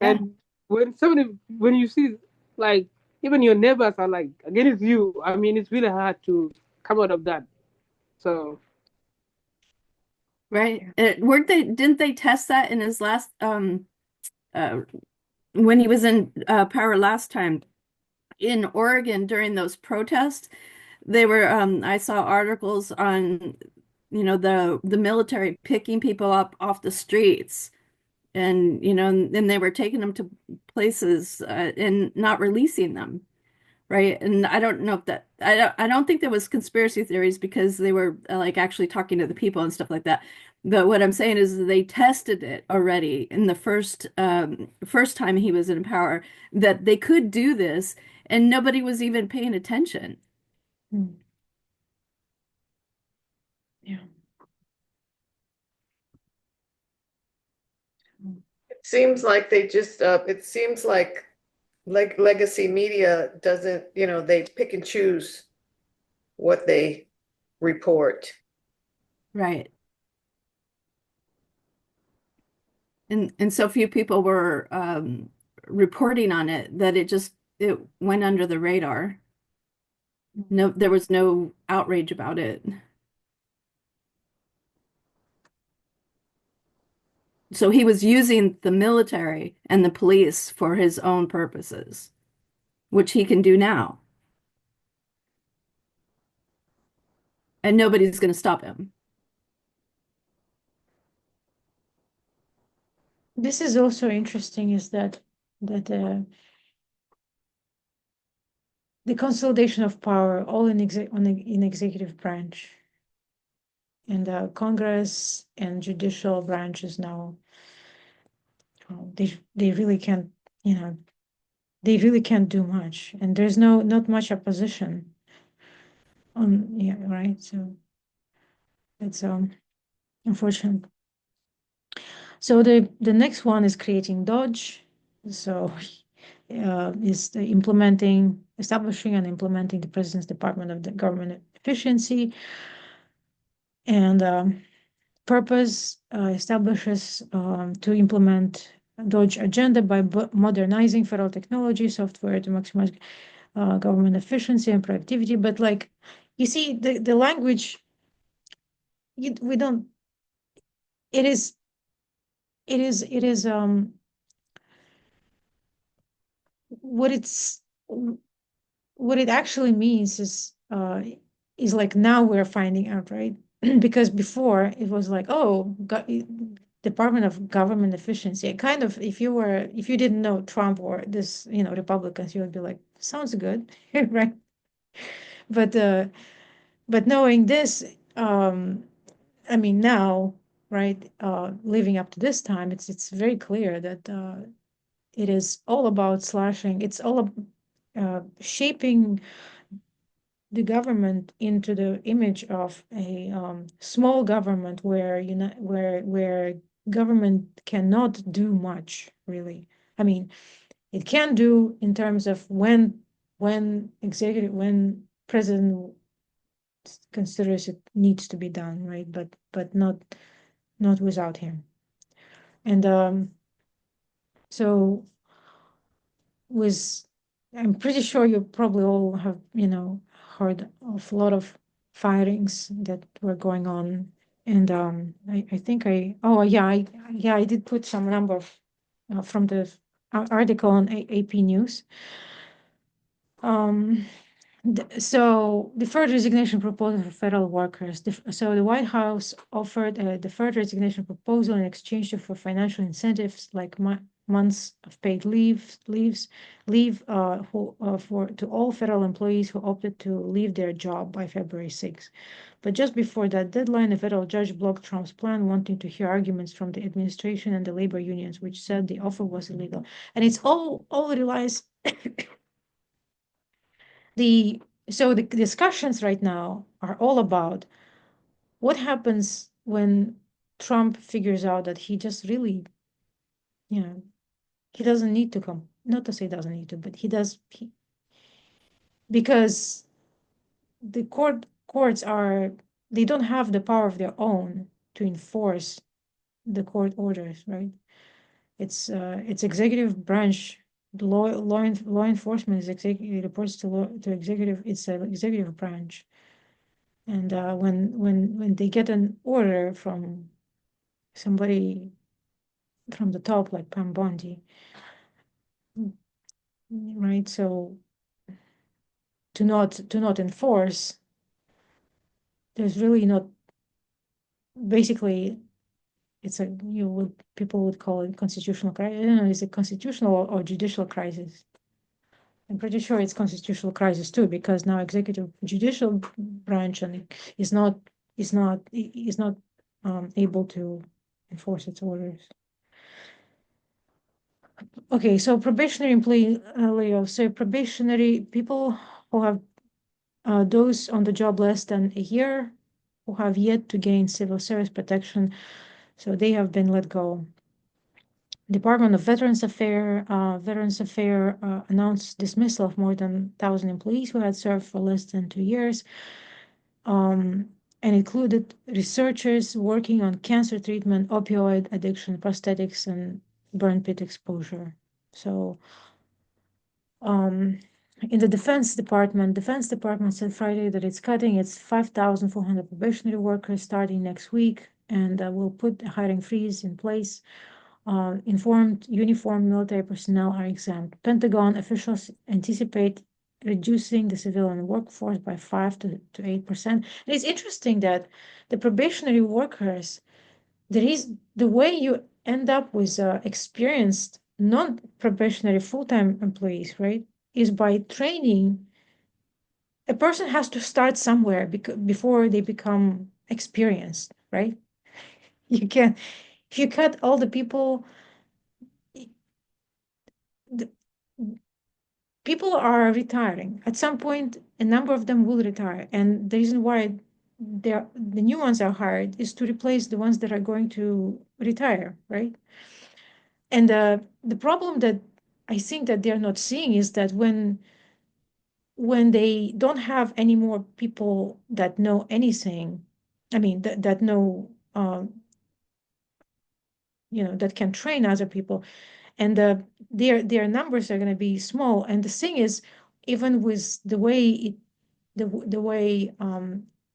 yeah, And when you see like even your neighbors are like against you, I mean, it's really hard to come out of that. So Right. yeah, Didn't they test that in his last uh when he was in power last time in Oregon during those protests? They were I saw articles on the military picking people up off the streets and you know, and they were taking them to places and not releasing them, right? And I don't know if that I don't think there was conspiracy theories because they were like actually talking to the people and stuff like that. But what I'm saying is they tested it already in the first time he was in power that they could do this and nobody was even paying attention. Hmm. Yeah. It seems like they just, it seems like legacy media doesn't, you know, they pick and choose what they report. Right. And so few people were reporting on it that it went under the radar. No, there was no outrage about it. So he was using the military and the police for his own purposes, which he can do now. And nobody's going to stop him. This is also interesting is that the consolidation of power all in executive branch and Congress and judicial branches now they really can't, you know, they really can't do much, and there's not much opposition on, yeah, right, so it's unfortunate. So the next one is creating Dodge. So is establishing and implementing the President's Department of the Government Efficiency, and purpose establishes to implement Dodge agenda by modernizing federal technology software to maximize government efficiency and productivity. But like, you see, the language, we don't. It is. It is. It is. What it's what it actually means is like now we're finding out, right? Because before it was like, oh, Department of Government Efficiency. Kind of, if you didn't know Trump or this, you know, Republicans, you would be like, sounds good, right? But knowing this, I mean, now, right, living up to this time, it's very clear that it is all about slashing. It's all shaping the government into the image of a small government where you know where government cannot do much really. I mean, it can do in terms of when president considers it needs to be done, right? But not without him. And so with I'm pretty sure you probably all have, you know, heard of a lot of firings that were going on. And I think I did put some number of, from the article on AP News. So deferred resignation proposal for federal workers. So the White House offered a deferred resignation proposal in exchange for financial incentives like months of paid leave to all federal employees who opted to leave their job by February 6th. But just before that deadline, a federal judge blocked Trump's plan, wanting to hear arguments from the administration and the labor unions, which said the offer was illegal. And it's all relies the so the discussions right now are all about what happens when Trump figures out that he just really, you know, he doesn't need to come. Not to say doesn't need to, but he does. Because the courts are they don't have the power of their own to enforce the court orders, right? It's executive branch. The law enforcement is executive reports to executive. It's an executive branch. And when they get an order from somebody from the top, like Pam Bondi, right? So to not enforce, there's really not basically people would call it constitutional crisis. I don't know, is it constitutional or judicial crisis? I'm pretty sure it's constitutional crisis too, because now executive judicial branch and is not able to enforce its orders. Okay, so probationary employee layoffs. So probationary people who have those on the job less than a year who have yet to gain civil service protection, so they have been let go. Department of Veterans Affairs announced dismissal of more than 1,000 employees who had served for less than 2 years, and included researchers working on cancer treatment, opioid addiction, prosthetics, and burn pit exposure. So, in the Defense Department said Friday that it's cutting its 5,400 probationary workers starting next week, and will put a hiring freeze in place. Informed uniformed military personnel are exempt. Pentagon officials anticipate reducing the civilian workforce by 5 to 8%. And it's interesting that the probationary workers, the way you end up with experienced non-probationary full-time employees, right, is by training. A person has to start somewhere before they become experienced, right? You can, if you cut all the people, the, people are retiring. At some point, a number of them will retire. And the reason why the new ones are hired is to replace the ones that are going to retire, right? And the problem that I think that they're not seeing is that when they don't have any more people that know anything, I mean, that know, that can train other people, and their numbers are going to be small. And the thing is, even with the way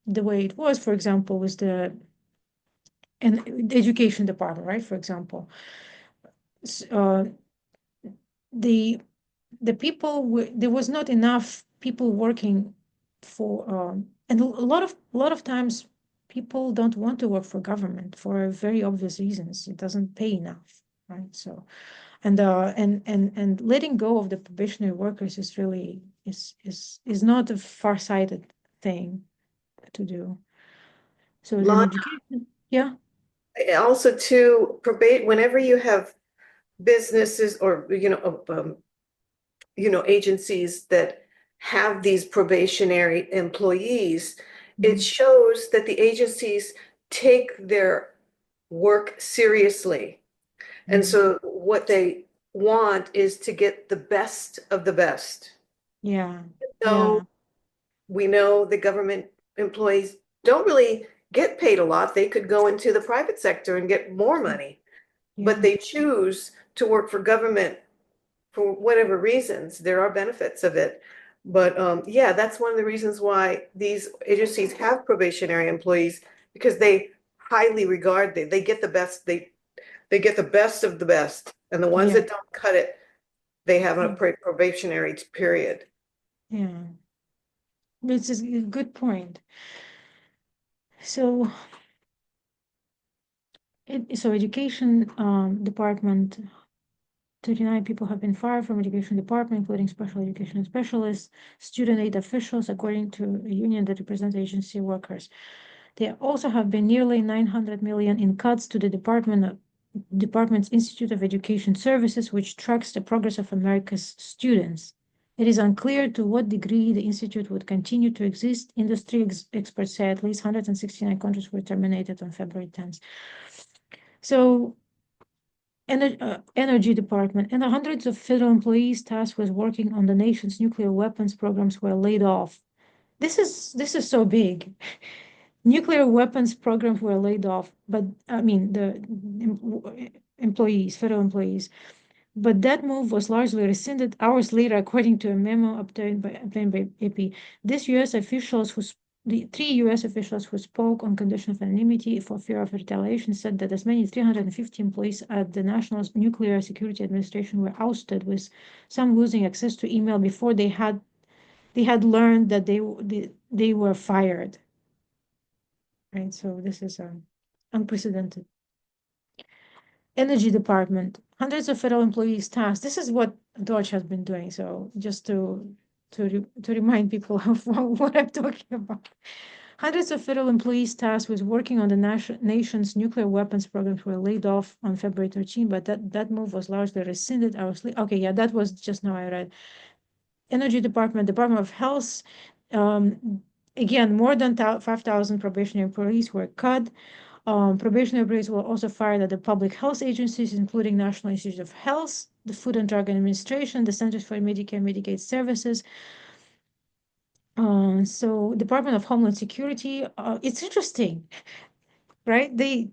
it was, for example, with the education department, right? For example, uh, the people there was not enough people working for, and a lot of times people don't want to work for government for very obvious reasons. It doesn't pay enough, right? So, and letting go of the probationary workers is really is not a far-sighted thing to do. So then Lana, education, yeah. also to probate, whenever you have businesses or, agencies that have these probationary employees, it Mhm. shows that the agencies take their work seriously. And Mhm. so what they want is to get the best of the best. Yeah, yeah, So we know the government employees don't really get paid a lot. They could go into the private sector and get more money, but yeah, they choose to work for government for whatever reasons. There are benefits of it. But yeah, that's one of the reasons why these agencies have probationary employees, because they highly regard they get the best, they get the best of the best. And the ones yeah, that don't cut it, they have a probationary period. yeah. It's a good point. So, education department, 39 people have been fired from education department, including special education specialists, student aid officials, according to a union that represents agency workers. There also have been nearly 900 million in cuts to the department's Institute of Education Services, which tracks the progress of America's students. It is unclear to what degree the institute would continue to exist. Industry experts say at least 169 contracts were terminated on February 10th. So, Energy Department and the hundreds of federal employees tasked with working on the nation's nuclear weapons programs were laid off. This is so big. Nuclear weapons programs were laid off, but I mean the employees, federal employees. But that move was largely rescinded hours later, according to a memo obtained by AP. This U.S. officials the 3 U.S. officials who spoke on condition of anonymity for fear of retaliation said that as many as 350 employees at the National Nuclear Security Administration were ousted, with some losing access to email before they had learned that they were fired. Right, so this is unprecedented. Energy Department, hundreds of federal employees tasked. This is what Dodge has been doing. So just to remind people of what I'm talking about. Hundreds of federal employees tasked with working on the nation's nuclear weapons programs were laid off on February 13, but that move was largely rescinded. Okay, yeah, that was just now I read. Energy Department, Department of Health, again, more than 5,000 probationary employees were cut. Probationary employees were also fired at the public health agencies, including National Institute of Health, the Food and Drug Administration, the Centers for Medicare and Medicaid Services. So Department of Homeland Security, it's interesting, right? They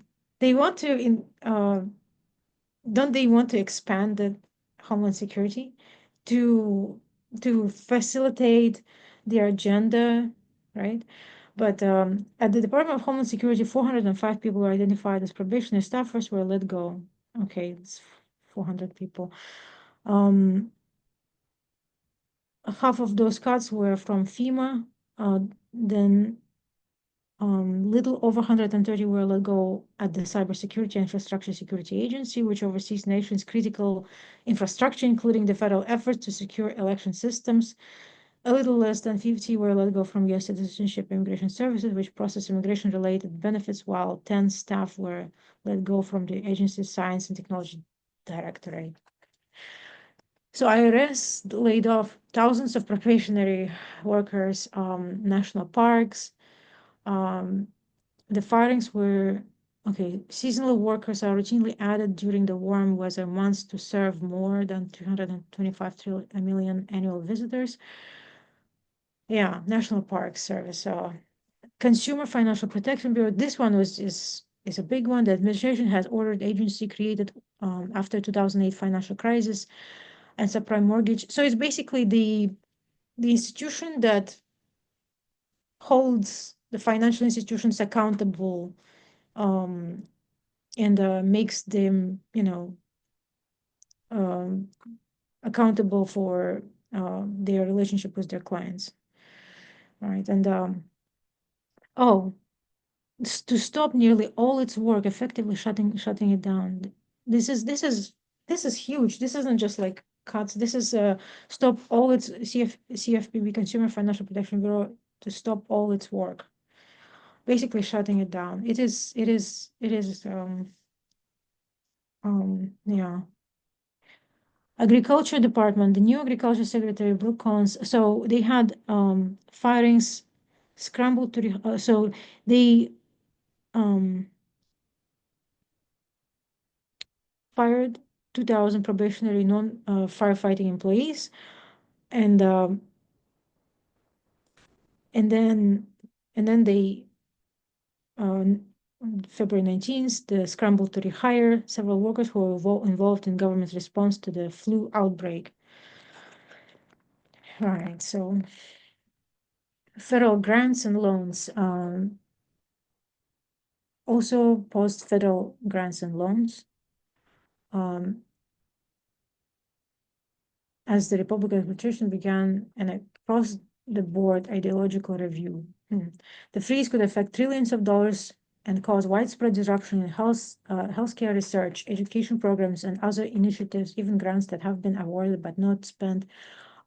want to don't they want to expand the Homeland Security to facilitate their agenda, right? But at the Department of Homeland Security, 405 people were identified as probationary staffers were let go. Okay, it's 400 people. Half of those cuts were from FEMA. Then little over 130 were let go at the Cybersecurity Infrastructure Security Agency, which oversees nation's critical infrastructure, including the federal efforts to secure election systems. A little less than 50 were let go from U.S. Citizenship and Immigration Services, which process immigration-related benefits, while 10 staff were let go from the agency's Science and Technology Directorate. So IRS laid off thousands of probationary workers, national parks. The firings were, okay, seasonal workers are routinely added during the warm weather months to serve more than 325 million annual visitors. Yeah, National Park Service. Consumer Financial Protection Bureau, this one is a big one. The administration has ordered agency created after 2008 financial crisis and subprime mortgage. So it's basically the institution that holds the financial institutions accountable and makes them, accountable for their relationship with their clients, right? And oh, to stop nearly all its work, effectively shutting it down. This is huge. This isn't just like cuts. This is stop all its CFPB, Consumer Financial Protection Bureau, to stop all its work. Basically shutting it down. It is yeah. Agriculture Department, the new Agriculture Secretary, Brooke Collins, so they had firings scrambled to so they fired 2,000 probationary non-firefighting employees, and then they on February 19th, the scramble to rehire several workers who were involved in government's response to the flu outbreak. All right, so federal grants and loans. Also paused federal grants and loans as the Republican administration began an across-the-board ideological review. The freeze could affect trillions of dollars and cause widespread disruption in healthcare research, education programs, and other initiatives. Even grants that have been awarded but not spent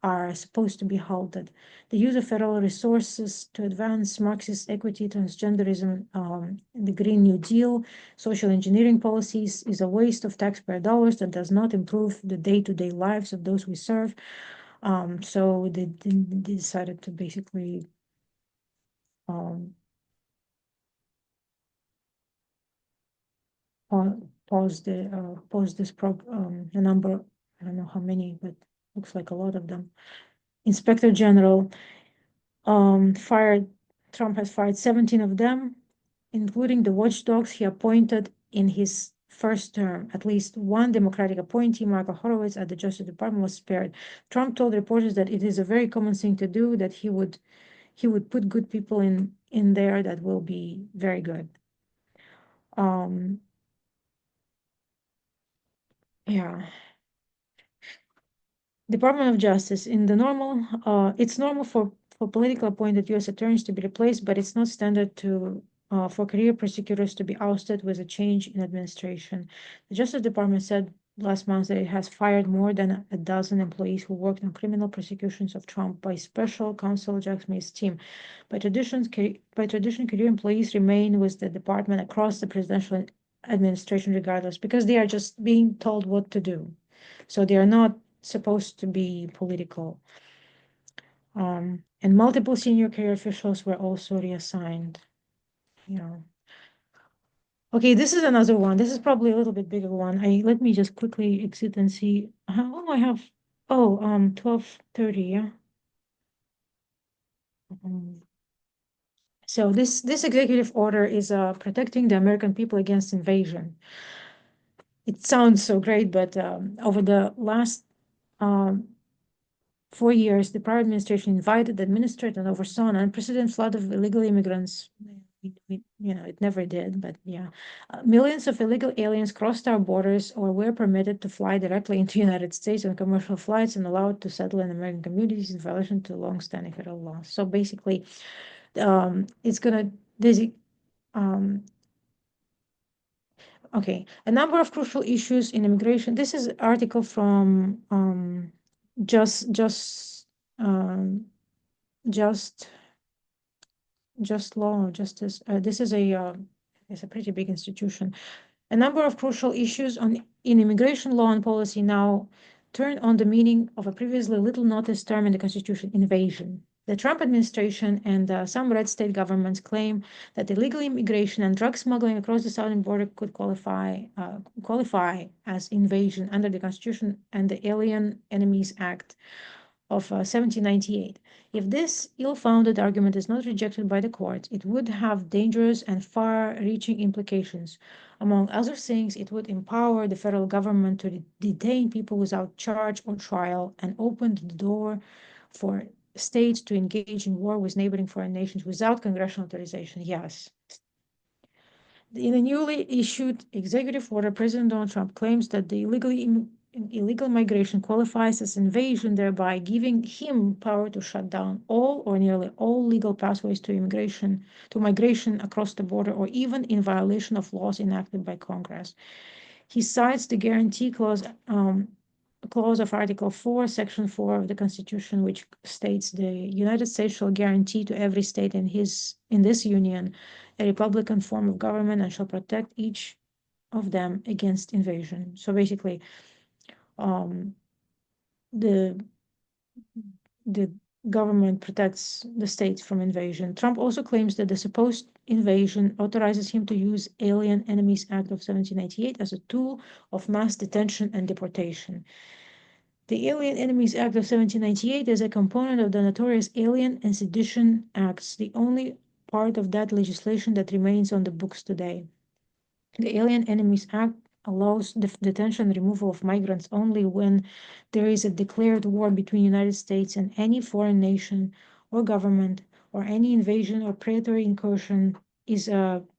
are supposed to be halted. The use of federal resources to advance Marxist equity, transgenderism, the Green New Deal, social engineering policies is a waste of taxpayer dollars that does not improve the day-to-day lives of those we serve. So they decided to basically pause this a number, I don't know how many, but looks like a lot of them. Inspector General Trump has fired 17 of them, including the watchdogs he appointed in his first term. At least one Democratic appointee, Michael Horowitz, at the Justice Department was spared. Trump told reporters that it is a very common thing to do, that he would put good people in there that will be very good. Yeah. Department of Justice, in the normal, it's normal for political appointed U.S. attorneys to be replaced, but it's not standard to for career prosecutors to be ousted with a change in administration. The Justice Department said last month that it has fired more than a dozen employees who worked on criminal prosecutions of Trump by special counsel Jack Smith's team. By tradition, career employees remain with the department across the presidential administration regardless, because they are just being told what to do. So they are not supposed to be political. And multiple senior career officials were also reassigned. Yeah. Okay, this is another one. This is probably a little bit bigger one. Let me just quickly exit and see. Oh, I have 12:30, yeah. So this executive order is protecting the American people against invasion. It sounds so great, but over the last 4 years, the prior administration invited, administered, and oversaw an unprecedented flood of illegal immigrants. It never did, but yeah. Millions of illegal aliens crossed our borders or were permitted to fly directly into the United States on commercial flights and allowed to settle in American communities in violation to long-standing federal laws. So basically, it's gonna okay, a number of crucial issues in immigration. This is an article from just law justice. This is it's a pretty big institution. A number of crucial issues in immigration law and policy now turn on the meaning of a previously little noticed term in the Constitution: invasion. The Trump administration and some red state governments claim that illegal immigration and drug smuggling across the southern border could qualify as invasion under the Constitution and the Alien Enemies Act of 1798. If this ill-founded argument is not rejected by the courts, it would have dangerous and far-reaching implications. Among other things, it would empower the federal government to detain people without charge or trial and open the door for states to engage in war with neighboring foreign nations without congressional authorization. Yes. In a newly issued executive order, President Donald Trump claims that the illegal migration qualifies as invasion, thereby giving him power to shut down all or nearly all legal pathways to migration across the border, or even in violation of laws enacted by Congress. He cites the guarantee clause of Article 4, Section 4 of the Constitution, which states the United States shall guarantee to every state in this union a republican form of government and shall protect each of them against invasion. So basically, the government protects the states from invasion. Trump also claims that the supposed invasion authorizes him to use Alien Enemies Act of 1798 as a tool of mass detention and deportation. The Alien Enemies Act of 1798 is a component of the notorious Alien and Sedition Acts, the only part of that legislation that remains on the books today. The Alien Enemies Act allows the detention and removal of migrants only when there is a declared war between the United States and any foreign nation or government, or any invasion or predatory incursion is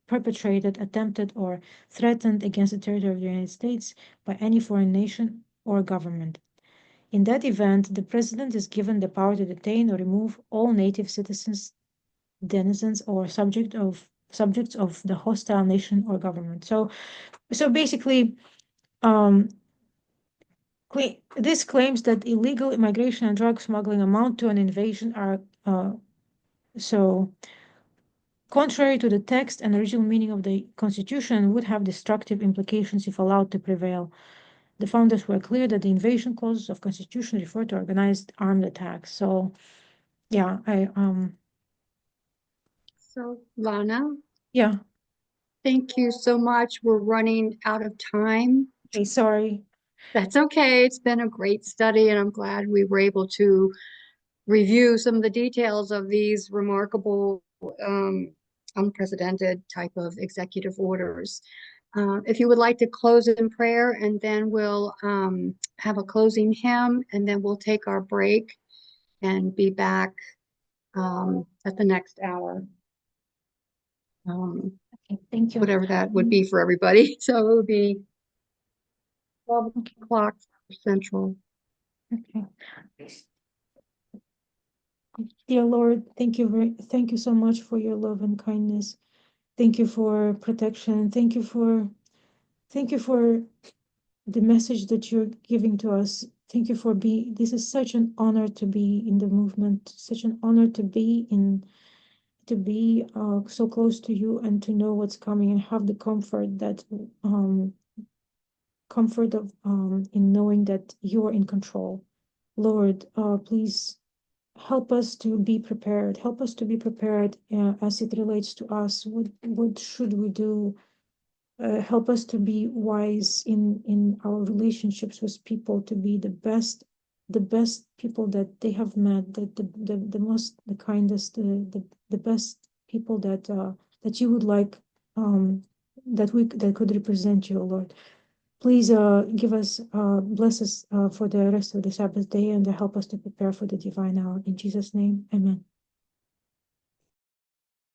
perpetrated, attempted, or threatened against the territory of the United States by any foreign nation or government. In that event, the president is given the power to detain or remove all native citizens, denizens, or subjects of the hostile nation or government. So basically, this claims that illegal immigration and drug smuggling amount to an invasion are so contrary to the text and original meaning of the Constitution, would have destructive implications if allowed to prevail. The founders were clear that the invasion clauses of Constitution refer to organized armed attacks. So yeah, So, Lana, yeah. thank you so much. We're running out of time. Okay, sorry. That's okay. It's been a great study, and I'm glad we were able to review some of the details of these remarkable, unprecedented type of executive orders. If you would like to close in prayer, and then we'll have a closing hymn, and then we'll take our break and be back at the next hour. Okay, thank you. Whatever that would be for everybody. So it would be 12 o'clock Central. Okay. Dear Lord, thank you so much for your love and kindness. Thank you for protection. Thank you for the message that you're giving to us. Thank you for being, this is such an honor to be in the movement, such an honor to be so close to you and to know what's coming and have the comfort that comfort of in knowing that you are in control. Lord, please help us to be prepared. Help us to be prepared as it relates to us. What should we do? Help us to be wise in our relationships with people, to be the best people that they have met, the most, the kindest, the best people that you would like, that could represent you, Lord. Please give us, bless us for the rest of the Sabbath day and help us to prepare for the divine hour. In Jesus' name, amen.